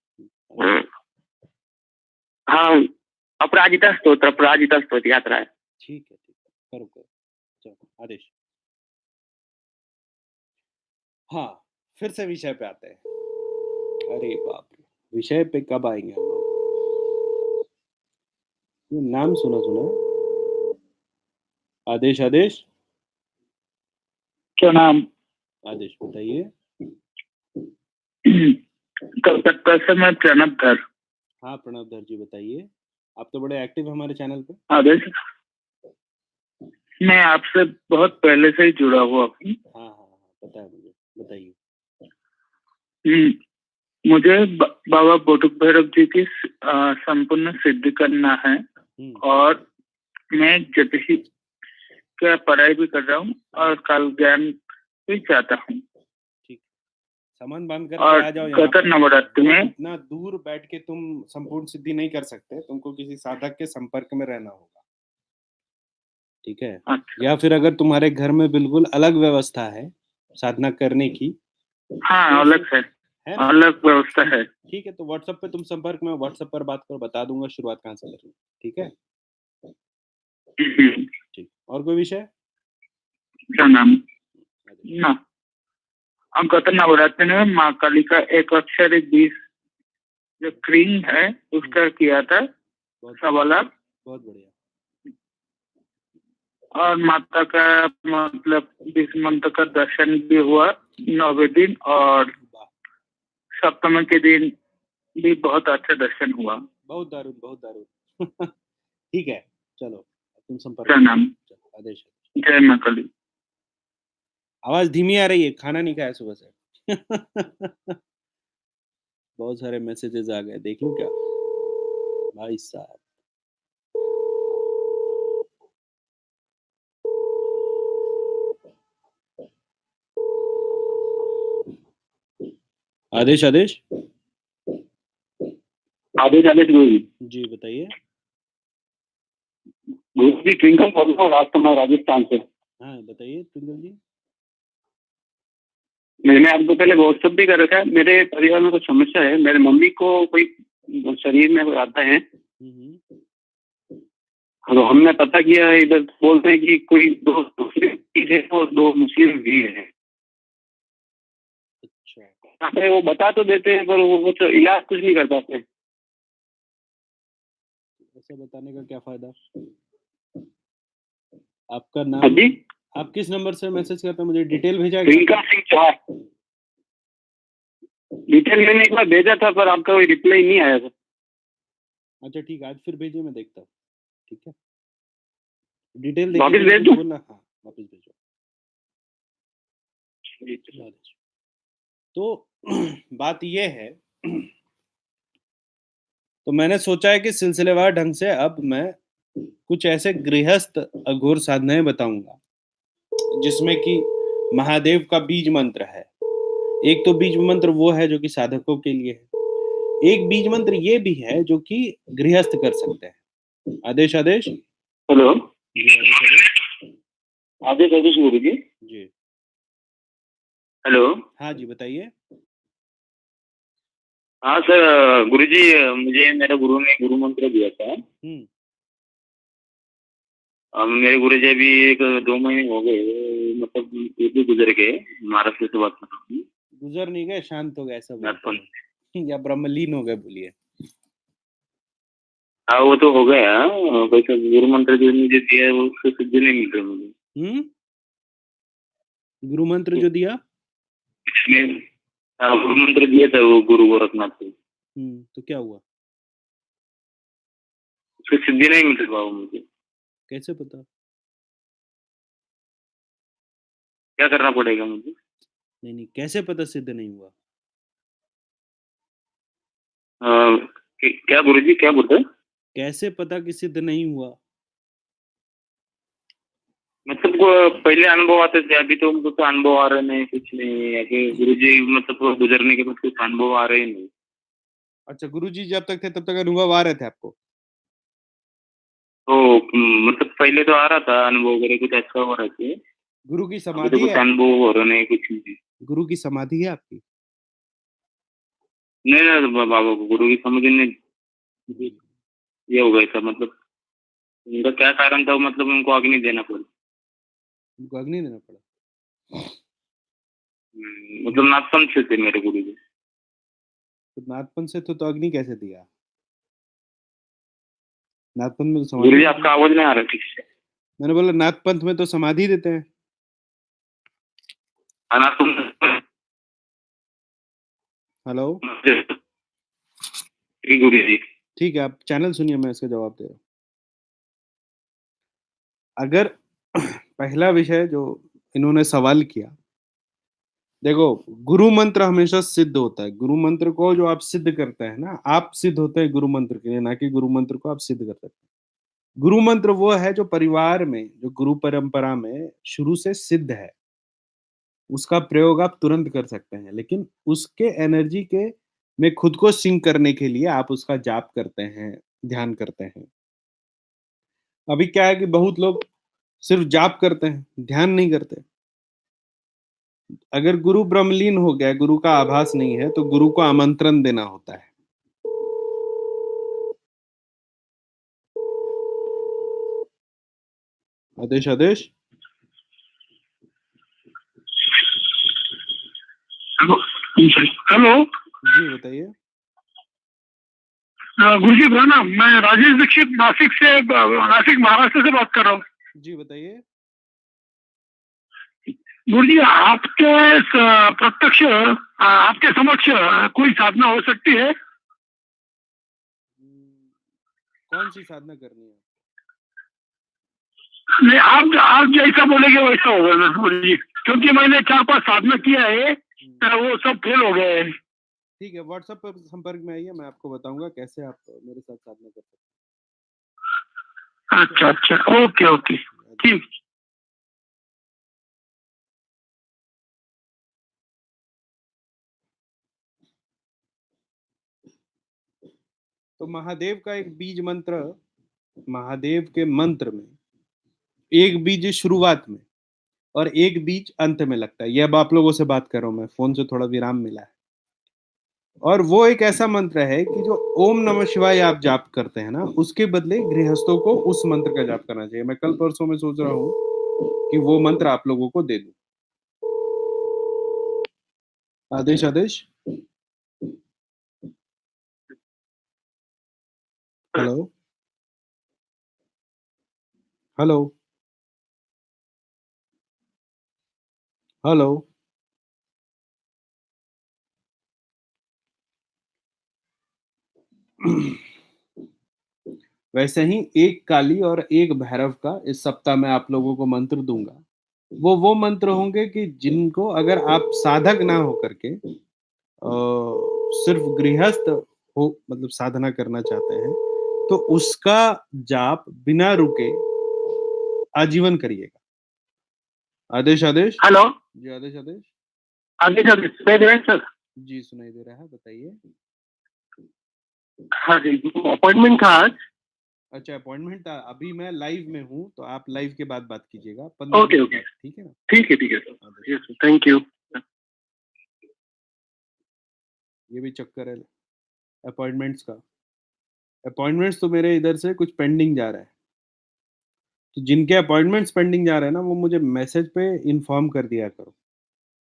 Speaker 2: हाँ, अपराजिता स्तोत्र याद रहा है।
Speaker 1: ठीक है, करो चलो आदेश। हाँ, फिर से विषय पे आते हैं। अरे बाप रे, विषय पे कब आएंगे हम लोग? ये नाम सुना आदेश।
Speaker 3: क्या नाम?
Speaker 1: आदेश बताइए।
Speaker 3: कलकत्ता से मैं प्रणब धर।
Speaker 1: हाँ प्रणब धर जी, बताइए। आप तो बड़े एक्टिव हमारे चैनल पे।
Speaker 3: आदेश, मैं आपसे बहुत पहले से ही जुड़ा हुआ हूँ।
Speaker 1: हाँ, पता है मुझे, बताइए।
Speaker 3: मुझे बाबा बोटुक भैरव जी की संपूर्ण सिद्धि करना है, और मैं ज्योतिषी का पढ़ाई भी कर रहा हूँ और काल ज्ञान भी चाहता हूँ।
Speaker 1: ठीक, सामान बांध कर आ जाओ यहाँ
Speaker 3: पर। नवरात्रि में
Speaker 1: इतना दूर बैठ के तुम संपूर्ण सिद्धि नहीं कर सकते, तुमको किसी साधक के संपर्क में रहना होगा। ठीक है। अच्छा। या फिर अगर तुम्हारे घर में बिल्कुल अलग व्यवस्था है साधना करने की।
Speaker 3: हाँ, अलग है अलग व्यवस्था है।
Speaker 1: ठीक है, तो व्हाट्सएप पे तुम संपर्क में, व्हाट्सएप पर बात करो, बता दूंगा शुरुआत कहाँ से करनी। ठीक है, ठीक। और कोई विषय?
Speaker 3: क्या नाम ना, गत नवरात्रि में माँ काली का एक अक्षर 20 जो क्रीम है उसका किया था, 1.25 लाख।
Speaker 1: बहुत बढ़िया।
Speaker 3: और माता का मतलब 20 मंत्र का दर्शन भी हुआ 9वें दिन, और सप्तमी के दिन भी बहुत अच्छा दर्शन हुआ।
Speaker 1: बहुत दारुण। ठीक है, चलो तुम संपर्क।
Speaker 3: क्या नाम?
Speaker 1: आदेश।
Speaker 3: जय माँ काली।
Speaker 1: आवाज धीमी आ रही है, खाना नहीं खाया सुबह से। बहुत सारे मैसेजेस आ गए, देख लूं क्या भाई साहब? आदेश
Speaker 3: जी
Speaker 1: बताइए।
Speaker 3: गुरु जी ट्विंकल बोल रहा हूँ राजस्थान से।
Speaker 1: हाँ बताइए ट्विंकल जी।
Speaker 2: मैंने आपको पहले व्हाट्सएप भी कर रखा है। मेरे परिवार में कुछ समस्या है, मेरे मम्मी को कोई शरीर में आता है, तो हमने पता किया है, इधर बोलते हैं कि कोई 2 मुस्लिम है और 2 मुस्लिम भी है। अच्छा, वो बता तो देते हैं पर वो कुछ इलाज कुछ नहीं कर पाते।
Speaker 1: ऐसे बताने का क्या फायदा? आपका नाम?
Speaker 2: जी,
Speaker 1: आप किस नंबर से मैसेज करते हैं? मुझे डिटेल भेजा?
Speaker 2: रिंका सिंह चौहान। डिटेल मैंने एक बार भेजा था पर आपका कोई रिप्लाई नहीं आया था।
Speaker 1: अच्छा ठीक है, आज फिर भेजिए, मैं देखता हूँ। ठीक है, डिटेल
Speaker 2: वापस
Speaker 1: देखिए,
Speaker 2: भेज दूं?
Speaker 1: बोलना। हाँ, वापस भेजो। तो बात ये है, तो मैंने सोचा है कि सिलसिलेवार ढंग से अब मैं कुछ ऐसे गृहस्थ अघोर साधनाएं बताऊंगा जिसमें कि महादेव का बीज मंत्र है। एक तो बीज मंत्र वो है जो कि साधकों के लिए है, एक बीज मंत्र ये भी है जो कि गृहस्थ कर सकते हैं। आदेश आदेश।
Speaker 2: हेलो,
Speaker 1: आदेश
Speaker 2: आदेश गुरुजी
Speaker 1: जी।
Speaker 2: हेलो।
Speaker 1: हाँ जी, बताइए।
Speaker 2: हाँ सर, गुरुजी मुझे मेरे गुरु ने गुरु मंत्र दिया था। मेरे गुरुजी अभी 1-2 महीने हो गए, मतलब ये भी गुजर गए, महाराष्ट्र से बात कर रहा हूँ।
Speaker 1: गुजर नहीं गए, शांत हो गए, ऐसा बोलते हैं। या ब्रह्मलीन हो गए, बोलिए।
Speaker 2: हाँ वो तो हो गया, वैसे गुरु मंत्र जो मुझे दिया है वो उससे सिद्धि नहीं मिल रही मुझे।
Speaker 1: गुरु मंत्र जो दिया?
Speaker 2: गुरु मंत्र दिया था वो गुरु गोरखनाथ को।
Speaker 1: तो क्या हुआ?
Speaker 2: उससे सिद्धि नहीं मिल रही मुझे।
Speaker 1: कैसे पता?
Speaker 2: क्या करना पड़ेगा मुझे?
Speaker 1: नहीं, कैसे पता सिद्ध नहीं हुआ?
Speaker 2: क्या गुरुजी क्या बोलते हैं?
Speaker 1: कैसे पता कि सिद्ध नहीं हुआ?
Speaker 2: मतलब पहले अनुभव आते थे, अभी तो मुझे तो अनुभव आ रहे नहीं, कुछ नहीं है कि गुरुजी मतलब गुजरने के बाद कुछ अनुभव आ रहे नहीं।
Speaker 1: अच्छा, गुरुजी जब तक थे तब तक अनुभव आ रहे थे आपको?
Speaker 2: तो मतलब पहले तो आ रहा था अनुभव वगैरह, कुछ अच्छा हो रहा था।
Speaker 1: गुरु की
Speaker 2: अभी तो
Speaker 1: समाधि
Speaker 2: कुछ
Speaker 1: है?
Speaker 2: अनुभव हो रहा नहीं, कुछ नहीं।
Speaker 1: गुरु की समाधि है आपकी?
Speaker 2: नहीं नहीं बाबा को गुरु की समझ नहीं, ये हो गया था मतलब उनका क्या कारण था, मतलब उनको अग्नि देना पड़ा।
Speaker 1: उनको अग्नि देना पड़ा?
Speaker 2: मतलब नागपंथ से थे मेरे गुरु जी।
Speaker 1: तो नाथपंथ से तो अग्नि कैसे दिया? नाथपंथ में तो
Speaker 2: गुरु
Speaker 1: समाधि।
Speaker 2: जी आपका आवाज नहीं आ रहा ठीक से।
Speaker 1: मैंने बोला नाथपंथ में तो समाधि देते हैं। हेलो।
Speaker 2: गुरु जी
Speaker 1: ठीक है, आप चैनल सुनिए, मैं इसका जवाब दे रहा हूँ। अगर पहला विषय जो इन्होंने सवाल किया, देखो, गुरु मंत्र हमेशा सिद्ध होता है। गुरु मंत्र को जो आप सिद्ध करते हैं ना, आप सिद्ध होते हैं गुरु मंत्र के लिए, ना कि गुरु मंत्र को आप सिद्ध कर सकते हैं। गुरु मंत्र वो है जो परिवार में, जो गुरु परंपरा में शुरू से सिद्ध है, उसका प्रयोग आप तुरंत कर सकते हैं, लेकिन उसके एनर्जी के में खुद को सिंक करने के लिए आप उसका जाप करते हैं, ध्यान करते हैं। अभी क्या है कि बहुत लोग सिर्फ जाप करते हैं, ध्यान नहीं करते। अगर गुरु ब्रह्मलीन हो गया, गुरु का आभास नहीं है, तो गुरु को आमंत्रण देना होता है। आदेश आदेश।
Speaker 3: हेलो
Speaker 1: जी बताइए।
Speaker 3: गुरुजी प्रणाम, मैं राजेश दीक्षित नासिक महाराष्ट्र से बात कर रहा हूँ।
Speaker 1: जी बताइए।
Speaker 3: गुरुजी आपके प्रत्यक्ष आपके समक्ष कोई साधना हो सकती है?
Speaker 1: कौन सी साधना करनी है?
Speaker 3: नहीं, आप जैसा बोलेंगे वैसा होगा ना गुरुजी, क्योंकि मैंने 4-5 साधना किया है, वो सब फेल हो गए हैं।
Speaker 1: ठीक है, व्हाट्सएप पर संपर्क में आइए, मैं आपको बताऊंगा कैसे आप मेरे साथ साधना कर सकते
Speaker 3: अच्छा अच्छा, ओके ओके, ठीक।
Speaker 1: तो महादेव का एक बीज मंत्र, महादेव के मंत्र में एक बीज शुरुआत में, और एक बीच अंत में लगता है। ये अब आप लोगों से बात कर रहा हूं मैं, फोन से थोड़ा विराम मिला है। और वो एक ऐसा मंत्र है कि जो ओम नमः शिवाय आप जाप करते हैं ना, उसके बदले गृहस्थों को उस मंत्र का जाप करना चाहिए। मैं कल परसों में सोच रहा हूँ कि वो मंत्र आप लोगों को दे दूं। आदेश आदेश, हेलो हेलो हेलो। वैसे ही एक काली और एक भैरव का इस सप्ताह में आप लोगों को मंत्र दूंगा। वो मंत्र होंगे कि जिनको अगर आप साधक ना हो करके सिर्फ गृहस्थ हो, मतलब साधना करना चाहते हैं, तो उसका जाप बिना रुके आजीवन करिएगा। आदेश आदेश।
Speaker 3: हेलो,
Speaker 1: जी आदेश आदेश।
Speaker 3: आगे सर सुनाई दे रहा है सर?
Speaker 1: जी सुनाई दे रहा है, बताइए।
Speaker 3: हाँ जी, अपॉइंटमेंट था आज।
Speaker 1: अच्छा, अपॉइंटमेंट था। अभी मैं लाइव में हूँ, तो आप लाइव के बाद बात कीजिएगा 15
Speaker 3: ओके
Speaker 1: मिनट
Speaker 3: ओके,
Speaker 1: बाद, ठीक है ना?
Speaker 3: ठीक है sir,
Speaker 1: Aadesh.
Speaker 3: Yes thank you.
Speaker 1: ये भी चक्कर है अपॉइंटमेंट्स का। अपॉइंटमेंट्स तो मेरे इधर से कुछ पेंडिंग जा रहा है, तो जिनके अपॉइंटमेंट्स पेंडिंग जा रहे हैं ना, वो मुझे मैसेज पे इन्फॉर्म कर दिया करो।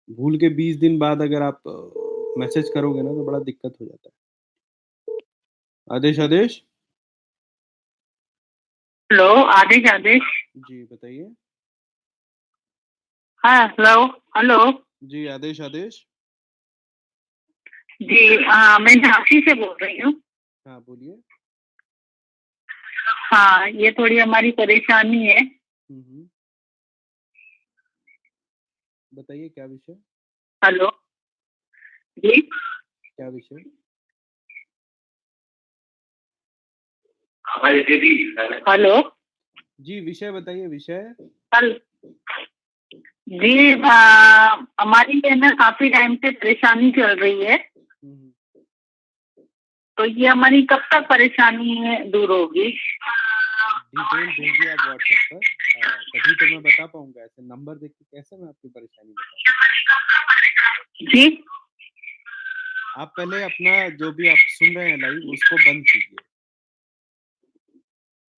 Speaker 1: भूल के 20 दिन बाद अगर आप मैसेज करोगे ना, तो बड़ा दिक्कत हो जाता है। आदेश आदेश।
Speaker 3: हेलो, आदेश आदेश।
Speaker 1: जी बताइए।
Speaker 3: हाँ हेलो हेलो।
Speaker 1: जी आदेश आदेश।
Speaker 3: जी हाँ, मैं झांसी से बोल रही हूँ।
Speaker 1: हाँ बोलिए।
Speaker 3: हाँ, ये थोड़ी हमारी परेशानी है।
Speaker 1: बताइए क्या विषय।
Speaker 3: हेलो जी।
Speaker 1: क्या विषय।
Speaker 3: हेलो
Speaker 1: जी विषय बताइए, विषय।
Speaker 3: हेलो जी, हमारी है ना काफी टाइम से परेशानी चल रही है, तो ये हमारी कब तक परेशानी दूर होगी?
Speaker 1: डिटेल भेजिए आप व्हाट्सएप पर, तभी तो मैं बता पाऊंगा। ऐसे नंबर देख के कैसे मैं आपकी परेशानी बताऊंगा।
Speaker 3: जी,
Speaker 1: आप पहले अपना जो भी आप सुन रहे हैं लाइव, उसको बंद कीजिए।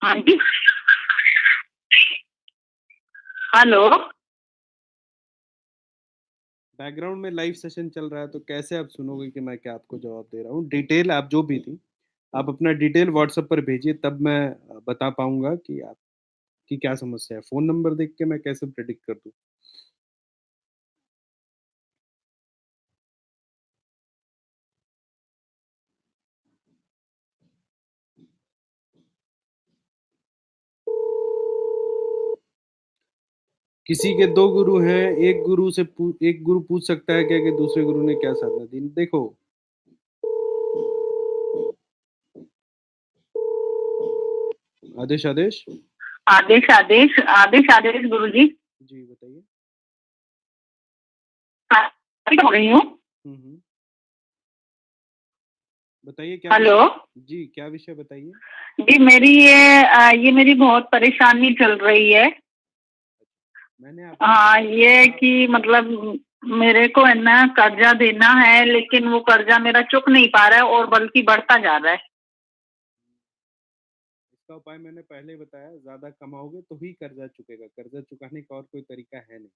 Speaker 3: हाँ जी, हेलो।
Speaker 1: बैकग्राउंड में लाइव सेशन चल रहा है, तो कैसे आप सुनोगे कि मैं क्या आपको जवाब दे रहा हूँ। डिटेल आप जो भी थी, आप अपना डिटेल व्हाट्सएप पर भेजिए, तब मैं बता पाऊंगा कि आपकी क्या समस्या है। फोन नंबर देख के मैं कैसे प्रेडिक्ट कर दूं। किसी के 2 गुरु हैं, एक गुरु पूछ सकता है क्या कि दूसरे गुरु ने क्या साधना दी। देखो, आदेश आदेश।
Speaker 3: आदेश आदेश आदेश आदेश गुरुजी।
Speaker 1: जी बताइए।
Speaker 3: हो रही हूँ।
Speaker 1: बताइए क्या
Speaker 3: हेलो
Speaker 1: जी, क्या विषय बताइए।
Speaker 3: जी, मेरी ये मेरी बहुत परेशानी चल रही है।
Speaker 1: मैंने
Speaker 3: हाँ, ये कि मतलब मेरे को है ना कर्जा देना है, लेकिन वो कर्जा मेरा चुक नहीं पा रहा है और बल्कि बढ़ता जा रहा है।
Speaker 1: इसका उपाय मैंने पहले ही बताया, ज्यादा कमाओगे तो ही कर्जा चुकेगा। कर्जा चुकाने का और कोई तरीका है नहीं।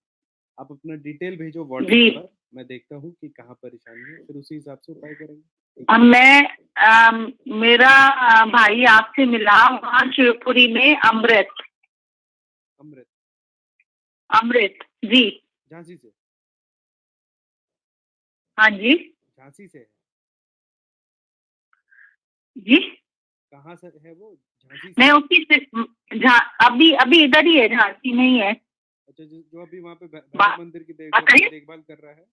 Speaker 1: आप अपना डिटेल भेजो व्हाट्सएप पर, मैं देखता हूँ कि कहाँ परेशानी है, फिर उसी हिसाब से उपाय करेंगे।
Speaker 3: मेरा भाई आपसे मिला वहाँ शिवपुरी में, अमृत।
Speaker 1: अमृत।
Speaker 3: अमृत जी।
Speaker 1: झांसी से।
Speaker 3: हाँ जी।
Speaker 1: झांसी से है
Speaker 3: जी,
Speaker 1: कहाँ से है वो? झांसी से।
Speaker 3: मैं उसी से अभी अभी इधर ही है, झांसी में ही है।
Speaker 1: अच्छा, जो अभी वहाँ पे भैरव मंदिर की देखभाल कर रहा है।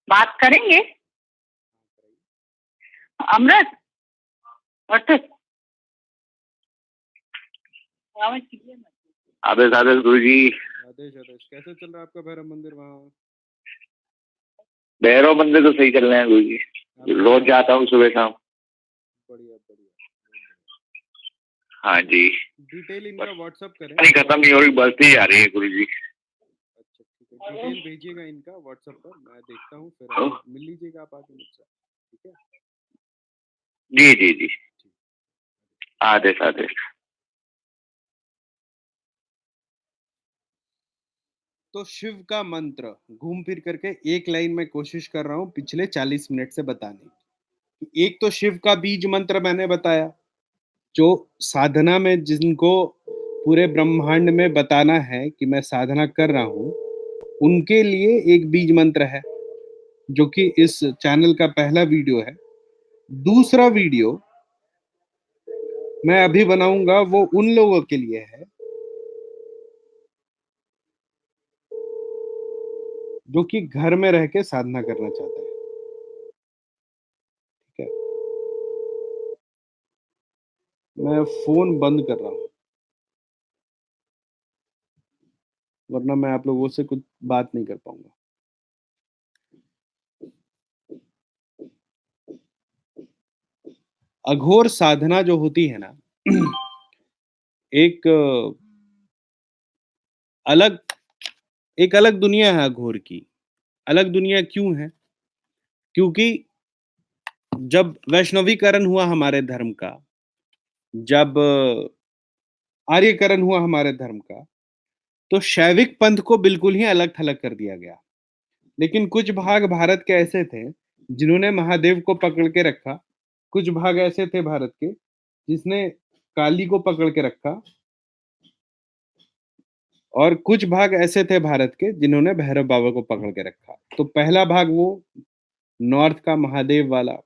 Speaker 3: बात करेंगे। अमृत
Speaker 2: आदेश आदेश गुरु जी।
Speaker 1: आदेश आदेश। कैसे चल रहा है आपका भैरव मंदिर वहाँ?
Speaker 2: भैरव मंदिर तो सही चल रहे हैं गुरु जी, रोज जाता हूँ सुबह शाम।
Speaker 1: बढ़िया बढ़िया।
Speaker 2: हाँ जी,
Speaker 1: डिटेल इनका व्हाट्सएप करें।
Speaker 2: खत्म नहीं हो रही, बढ़ती जा रही है गुरु जी।
Speaker 1: डिटेल भेजिएगा इनका व्हाट्सएप पर, मैं देखता हूँ, फिर मिल लीजिएगा आप आके मुझसे, ठीक है?
Speaker 2: जी जी जी, आदेश आदेश।
Speaker 1: तो शिव का मंत्र घूम फिर करके एक लाइन में कोशिश कर रहा हूँ पिछले 40 मिनट से बताने की। एक तो शिव का बीज मंत्र मैंने बताया, जो साधना में जिनको पूरे ब्रह्मांड में बताना है कि मैं साधना कर रहा हूँ, उनके लिए एक बीज मंत्र है, जो कि इस चैनल का पहला वीडियो है। दूसरा वीडियो मैं अभी बनाऊंगा, वो उन लोगों के लिए है जो कि घर में रह के साधना करना चाहते हैं, ठीक है? मैं फोन बंद कर रहा हूँ, वरना मैं आप लोगों से कुछ बात नहीं कर पाऊंगा। अघोर साधना जो होती है ना, एक अलग एक अलग दुनिया है अघोर की। अलग दुनिया क्यों है? क्योंकि जब वैष्णवीकरण हुआ हमारे धर्म का, जब आर्यकरण हुआ हमारे धर्म का, तो शैविक पंथ को बिल्कुल ही अलग थलग कर दिया गया। लेकिन कुछ भाग भारत के ऐसे थे जिन्होंने महादेव को पकड़ के रखा, कुछ भाग ऐसे थे भारत के जिसने काली को पकड़ के रखा, और कुछ भाग ऐसे थे भारत के जिन्होंने भैरव बाबा को पकड़ के रखा। तो पहला भाग वो नॉर्थ का महादेव वाला,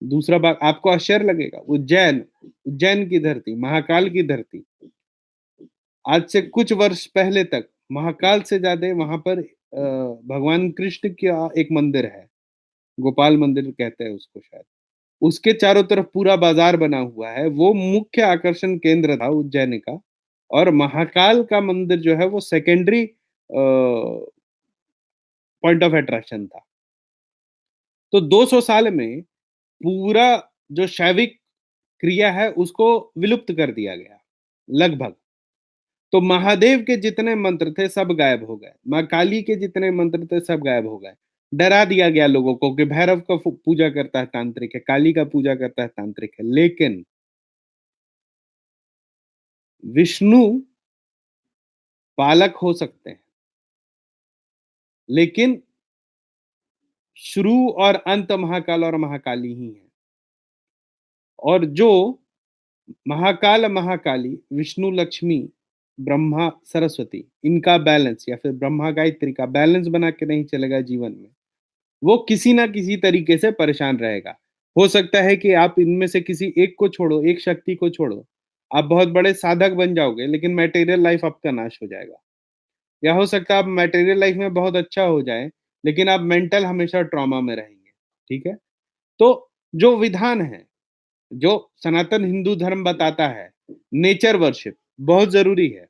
Speaker 1: दूसरा भाग आपको आश्चर्य लगेगा, उज्जैन की धरती, महाकाल की धरती। आज से कुछ वर्ष पहले तक महाकाल से ज्यादा वहां पर भगवान कृष्ण का एक मंदिर है, गोपाल मंदिर कहते हैं उसको शायद, उसके चारों तरफ पूरा बाजार बना हुआ है, वो मुख्य आकर्षण केंद्र था उज्जैन का। और महाकाल का मंदिर जो है वो सेकेंडरी पॉइंट ऑफ अट्रैक्शन था। तो 200 साल में पूरा जो शैविक क्रिया है उसको विलुप्त कर दिया गया लगभग। तो महादेव के जितने मंत्र थे सब गायब हो गए, माँ काली के जितने मंत्र थे सब गायब हो गए। डरा दिया गया लोगों को कि भैरव का पूजा करता है तांत्रिक है, काली का पूजा करता है तांत्रिक है। लेकिन विष्णु पालक हो सकते हैं, लेकिन शुरू और अंत महाकाल और महाकाली ही है। और जो महाकाल महाकाली, विष्णु लक्ष्मी, ब्रह्मा सरस्वती, इनका बैलेंस या फिर ब्रह्मा गायत्री का बैलेंस बना के नहीं चलेगा जीवन में, वो किसी ना किसी तरीके से परेशान रहेगा। हो सकता है कि आप इनमें से किसी एक को छोड़ो, एक शक्ति को छोड़ो, आप बहुत बड़े साधक बन जाओगे, लेकिन मटेरियल लाइफ आपका नाश हो जाएगा। या हो सकता है आप मटेरियल लाइफ में बहुत अच्छा हो जाए, लेकिन आप मेंटल हमेशा ट्रॉमा में रहेंगे, ठीक है? तो जो विधान है, जो सनातन हिंदू धर्म बताता है, नेचर वर्शिप बहुत जरूरी है।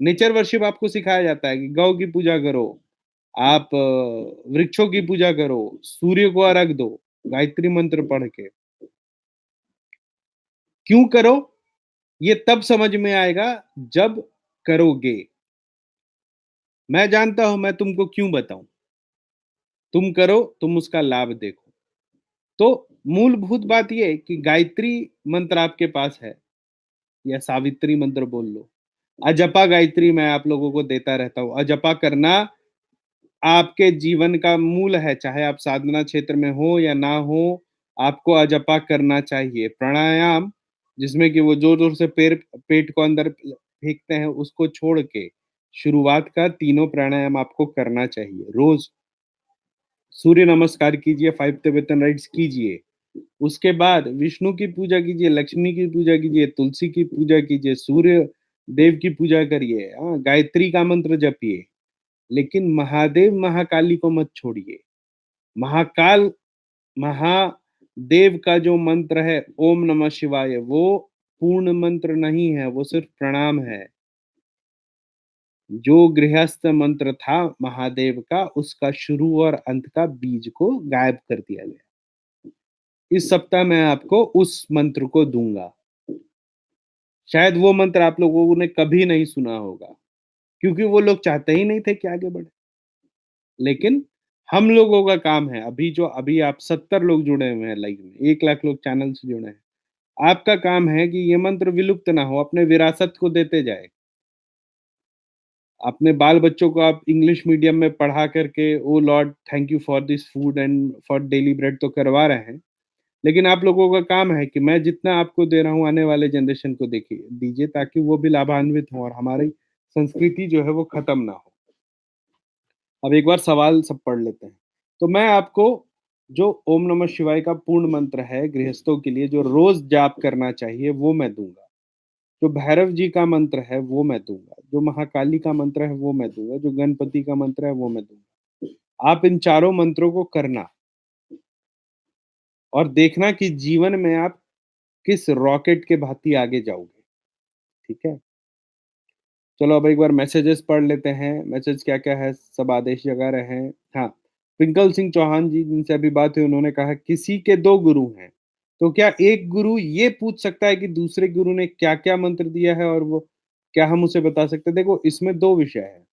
Speaker 1: नेचर वर्शिप आपको सिखाया जाता है कि गौ की पूजा करो, आप वृक्षों की पूजा करो, सूर्य को अर्घ दो गायत्री मंत्र पढ़ के। क्यों करो? ये तब समझ में आएगा जब करोगे। मैं जानता हूं, मैं तुमको क्यों बताऊं। तुम करो, तुम उसका लाभ देखो। तो मूलभूत बात यह कि गायत्री मंत्र आपके पास है, या सावित्री मंत्र बोल लो, अजपा गायत्री मैं आप लोगों को देता रहता हूं। अजपा करना आपके जीवन का मूल है, चाहे आप साधना क्षेत्र में हो या ना हो, आपको अजपा करना चाहिए। प्राणायाम, जिसमें कि वो जोर जोर से पेट को अंदर फेंकते हैं, उसको छोड़ के शुरुआत का तीनों प्राणायाम आपको करना चाहिए रोज। सूर्य नमस्कार कीजिए, 5 तिब्बतन राइट्स कीजिए, उसके बाद विष्णु की पूजा कीजिए, लक्ष्मी की पूजा कीजिए, तुलसी की पूजा कीजिए, सूर्य देव की पूजा करिए, गायत्री का मंत्र जपिए। लेकिन महादेव महाकाली को मत छोड़िए। महाकाल महादेव का जो मंत्र है ओम नमः शिवाय, वो पूर्ण मंत्र नहीं है, वो सिर्फ प्रणाम है। जो गृहस्थ मंत्र था महादेव का, उसका शुरू और अंत का बीज को गायब कर दिया गया। इस सप्ताह मैं आपको उस मंत्र को दूंगा। शायद वो मंत्र आप लोगों ने कभी नहीं सुना होगा, क्योंकि वो लोग चाहते ही नहीं थे कि आगे बढ़े। लेकिन हम लोगों का काम है, अभी आप 70 लोग जुड़े हुए हैं लाइव में, 1 लाख लोग चैनल से जुड़े हैं। आपका काम है कि ये मंत्र विलुप्त ना हो, अपने विरासत को देते जाए। अपने बाल-बच्चों को आप इंग्लिश मीडियम में पढ़ा करके, oh lord thank you for this food and for daily bread तो करवा रहे हैं। लेकिन आप लोगों का काम है कि मैं जितना आपको दे रहा हूँ, आने वाले जनरेशन को देखिए दीजिए ताकि वो भी लाभान्वित हों और हमारी संस्कृति जो है वो खत्म ना हो। अब एक बार सवाल सब पढ़ लेते हैं। तो मैं आपको जो ओम नमः शिवाय का पूर्ण मंत्र है गृहस्थों के लिए जो रोज़ जाप करना चाहिए वो मैं दूँगा। जो भैरव जी का मंत्र है वो मैं दूँगा। जो महाकाली का मंत्र है वो मैं दूँगा। जो गणपति का मंत्र है वो मैं दूँगा। आप इन चारों मंत्रों को करना और देखना कि जीवन में आप किस रॉकेट के भांति आगे जाओगे, ठीक है? चलो अब एक बार मैसेजेस पढ़ लेते हैं। मैसेज क्या-क्या है, सब आदेश जगा रहे हैं। हाँ, ट्विंकल सिंह चौहान जी जिनसे अभी बात हुई उन्होंने कहा किसी के 2 गुरु हैं, तो क्या एक गुरु ये पूछ सकता है कि दूसरे गुरु ने क्या-क्या मंत्र दिया है और वो क्या हम उसे बता सकते हैं? देखो इसमें 2 विषय हैं।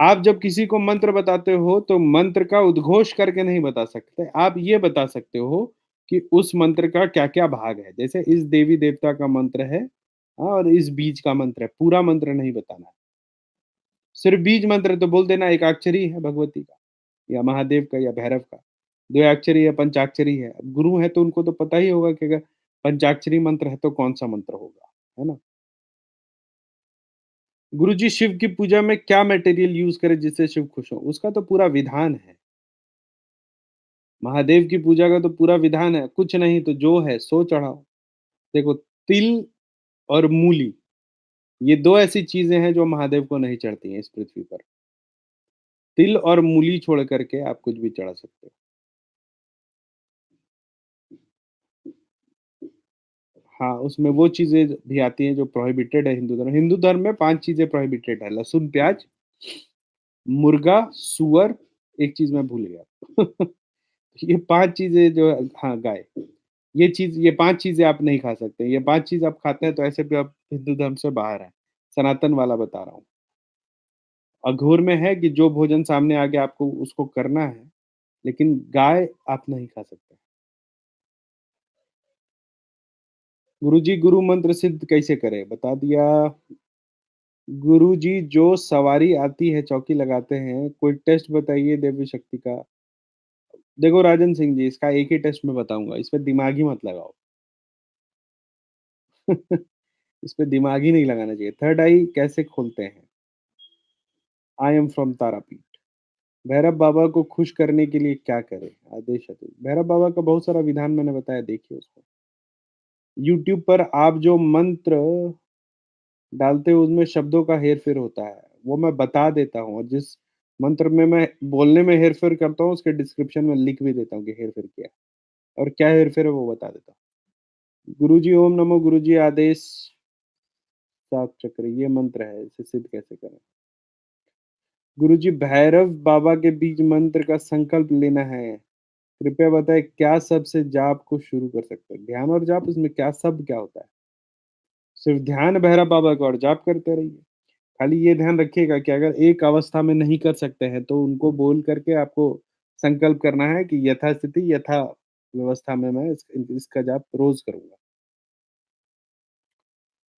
Speaker 1: आप जब किसी को मंत्र बताते हो तो मंत्र का उद्घोष करके नहीं बता सकते। आप ये बता सकते हो कि उस मंत्र का क्या-क्या भाग है। जैसे इस देवी-देवता का मंत्र है और इस बीज का मंत्र है, पूरा मंत्र नहीं बताना है। सिर्फ बीज मंत्र तो बोल देना एकाक्षरी है भगवती का या महादेव का या भैरव का। द्व्याक्षरी है, पंचाक्षरी है। अब गुरु हैं तो उनको तो पता ही होगा कि अगर पंचाक्षरी मंत्र है तो कौन-सा मंत्र होगा, है ना? गुरुजी शिव की पूजा में क्या मटेरियल यूज़ करें जिससे शिव खुश हों? उसका तो पूरा विधान है। महादेव की पूजा का तो पूरा विधान है, कुछ नहीं तो जो है सो चढ़ाओ। देखो तिल और मूली ये 2 ऐसी चीज़ें हैं जो महादेव को नहीं चढ़ती हैं इस पृथ्वी पर। तिल और मूली छोड़ कर के आप कुछ भी चढ़ा सकते हो। हाँ, उसमें वो चीज़ें भी आती हैं जो प्रोहिबिटेड है हिंदू धर्म। हिंदू धर्म में 5 चीज़ें प्रोहिबिटेड है, लहसुन, प्याज़, मुर्गा, सूअर, एक चीज़ मैं भूल गया। ये 5 चीज़ें जो हाँ, गाय। ये 5 चीज़ें आप नहीं खा सकते। ये 5 चीज़ आप खाते हैं तो ऐसे भी आप हिंदू धर्म से बाहर हैं। सनातन वाला बता रहा हूँ। अघोर में है कि जो भोजन सामने आ गया आपको उसको करना है, लेकिन गाय आप नहीं खा सकते। गुरुजी गुरु मंत्र सिद्ध कैसे करें? बता दिया। गुरुजी जो सवारी आती है चौकी लगाते हैं, कोई टेस्ट बताइए देवी शक्ति का। देखो राजन सिंह जी इसका एक ही टेस्ट मैं बताऊँगा, इस पे दिमाग ही मत लगाओ। इस पे दिमाग ही नहीं लगाना चाहिए। थर्ड आई कैसे खोलते हैं? I am from Tarapith. Bhairav Baba को खुश करने के लिए क्या करें? आदेश है तो भैरव बाबा का बहुत सारा विधान मैंने बताया, देखिए उसको। यूट्यूब पर आप जो मंत्र डालते हो उसमें शब्दों का हेर-फेर होता है, वो मैं बता देता हूँ और जिस मंत्र में मैं बोलने में हेर-फेर करता हूँ उसके डिस्क्रिप्शन में लिख भी देता हूँ कि हेर-फेर क्या है और क्या हेर-फेर है वो बता देता हूँ। गुरुजी ओम नमो गुरुजी आदेश 7 चक्र ये मंत्र है, इसे सिद्ध कैसे करें? गुरुजी भैरव बाबा के बीज मंत्र का संकल्प लेना है। कृपया बताएँ क्या शब्द से जाप को शुरू कर सकते हैं? ध्यान और जाप इसमें क्या शब्द क्या होता है? सिर्फ ध्यान भैरव बाबा का और जाप करते रहिए। खाली ये ध्यान रखिएगा कि अगर एक अवस्था में नहीं कर सकते हैं तो उनको बोल करके आपको संकल्प करना है कि यथास्थिति यथा व्यवस्था में मैं इसका जाप रोज़ करूँगा।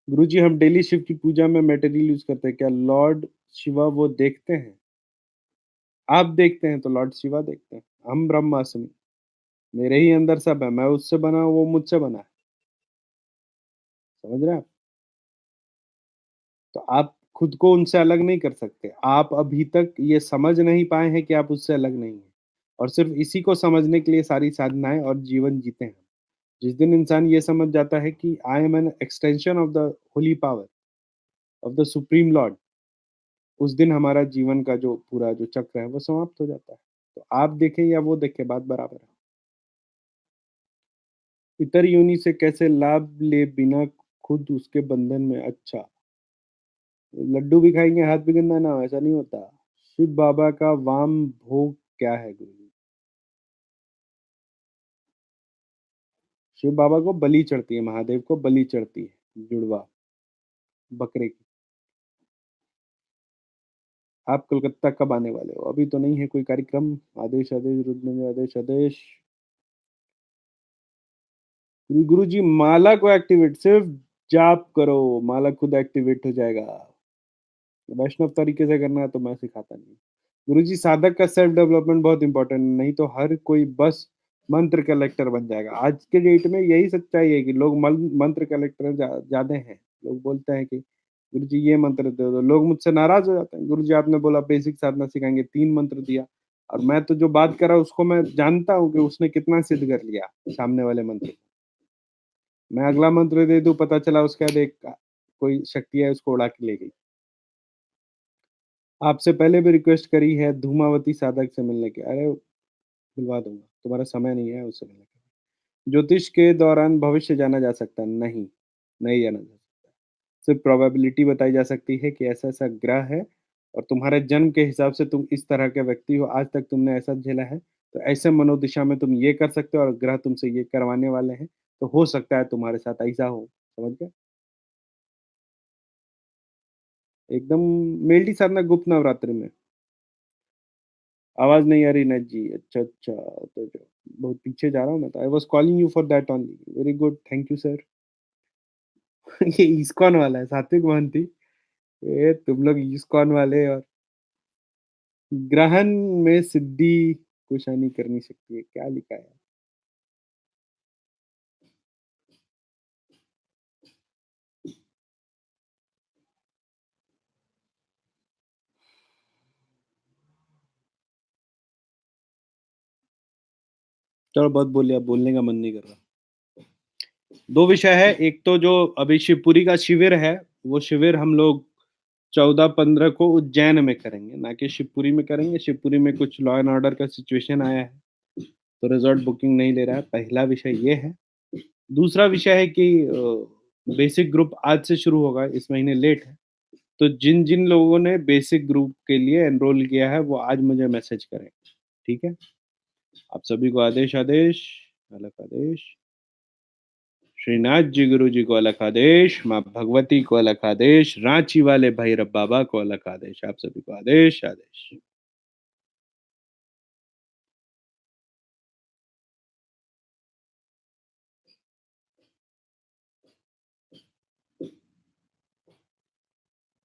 Speaker 1: गुरुजी हम डेली शिव की पूजा में मटेरियल यूज़ करते हैं, क्या लॉर्ड शिवा वो देखते हैं? आप देखते हैं तो लॉर्ड शिवा देखते हैं। हम ब्रह्मास्मि, मेरे ही अंदर सब है, मैं उससे बना हूँ, वो मुझसे बना है। समझ रहे हैं आप? तो आप खुद को उनसे अलग नहीं कर सकते। आप अभी तक ये समझ नहीं पाए हैं कि आप उससे अलग नहीं हैं और सिर्फ़ इसी को समझने के लिए सारी साधनाएँ और जीवन जीते हैं। जिस दिन इंसान ये समझ जाता है कि I am an extension of the Holi power of the supreme Lord, उस दिन हमारा जीवन का जो पूरा जो चक्र है वो समाप्त हो जाता है। तो आप देखें या वो देखे बात बराबर है। इतर योनि से कैसे लाभ ले बिना खुद उसके बंधन में? अच्छा, लड्डू भी खाएँगे हाथ भी गंदा ना हो ऐसा नहीं होता। शिव बाबा का वाम भोग क्या है गुरुजी? शिव बाबा को बलि चढ़ती है, महादेव को बलि चढ़ती है, जुड़वा, बकरे की। आप कोलकाता कब आने वाले हो? अभी तो नहीं है कोई कार्यक्रम। आदेश आदेश रुद्र आदेश आदेश। गुरु जी माला को एक्टिवेट, सिर्फ जाप करो, माला खुद एक्टिवेट हो जाएगा। वैष्णव तरीके से करना है तो मैं सिखाता नहीं। गुरुजी साधक का सेल्फ डेवलपमेंट बहुत इंपॉर्टेंट, नहीं तो हर कोई बस मंत्र कलेक्टर बन जाएगा। आज के डेट में यही सच्चाई है कि लोग मंत्र कलेक्टर ज्यादा हैं। लोग बोलते हैं कि गुरुजी ये मंत्र दे दो, लोग मुझसे नाराज हो जाते हैं। गुरुजी आपने बोला बेसिक साधना सिखाएंगे, 3 मंत्र दिया, और मैं तो जो बात कर रहा हूँ उसको मैं जानता हूँ कि उसने कितना सिद्ध कर लिया सामने वाले मंत्र को। मैं अगला मंत्र दे दूं, पता चला उसके बाद एक कोई शक्ति है उसको उड़ा के ले गई। आपसे पहले भी रिक्वेस्ट करी है धूमावती साधक से मिलने की। अरे मिलवा दूंगा, तुम्हारा समय नहीं है उससे मिलने का। ज्योतिष के दौरान भविष्य जाना जा सकता है? नहीं, नहीं जाना जा सकता। सिर्फ प्रोबेबिलिटी बताई जा सकती है कि ऐसा ऐसा ग्रह है और तुम्हारे जन्म के हिसाब से तुम इस तरह के व्यक्ति हो, आज तक तुमने ऐसा झेला है, तो ऐसे मनोदिशा में तुम ये कर सकते हो और ग्रह तुमसे ये करवाने वाले हैं, तो हो सकता है तुम्हारे साथ ऐसा हो। समझ गए? एकदम मेल्टी साधना गुप्त नवरात्रि में। आवाज नहीं आ रही नेट जी। अच्छा अच्छा, तो जो बहुत पीछे जा रहा हूँ मैं तो। I was calling you for that only. Very good, thank you sir. ये इस्कॉन वाला है सात्विक महंती। ये तुम लोग इस्कॉन वाले, और ग्रहण में सिद्धि कुशानी करनी सकती है, क्या लिखा है? चलो बहुत बोल लिया, बोलने का मन नहीं कर रहा। 2 विषय है, एक तो जो अभी शिवपुरी का शिविर है, वो शिविर हम लोग 14-15 को उज्जैन में करेंगे, ना कि शिवपुरी में करेंगे। शिवपुरी में कुछ लॉ एंड ऑर्डर का सिचुएशन आया है, तो रिजॉर्ट बुकिंग नहीं ले रहा है। पहला विषय ये है। दूसरा विषय है कि बेसिक ग्रुप आज से शुरू होगा, इस महीने लेट है, तो जिन जिन लोगों ने बेसिक ग्रुप के लिए एनरोल किया है वो आज मुझे मैसेज करें, ठीक है? आप सभी को आदेश आदेश, अलग आदेश। श्रीनाथ जी गुरु जी को अलग आदेश, माँ भगवती को अलग आदेश, रांची वाले भैरव बाबा को अलग आदेश। आप सभी को आदेश आदेश।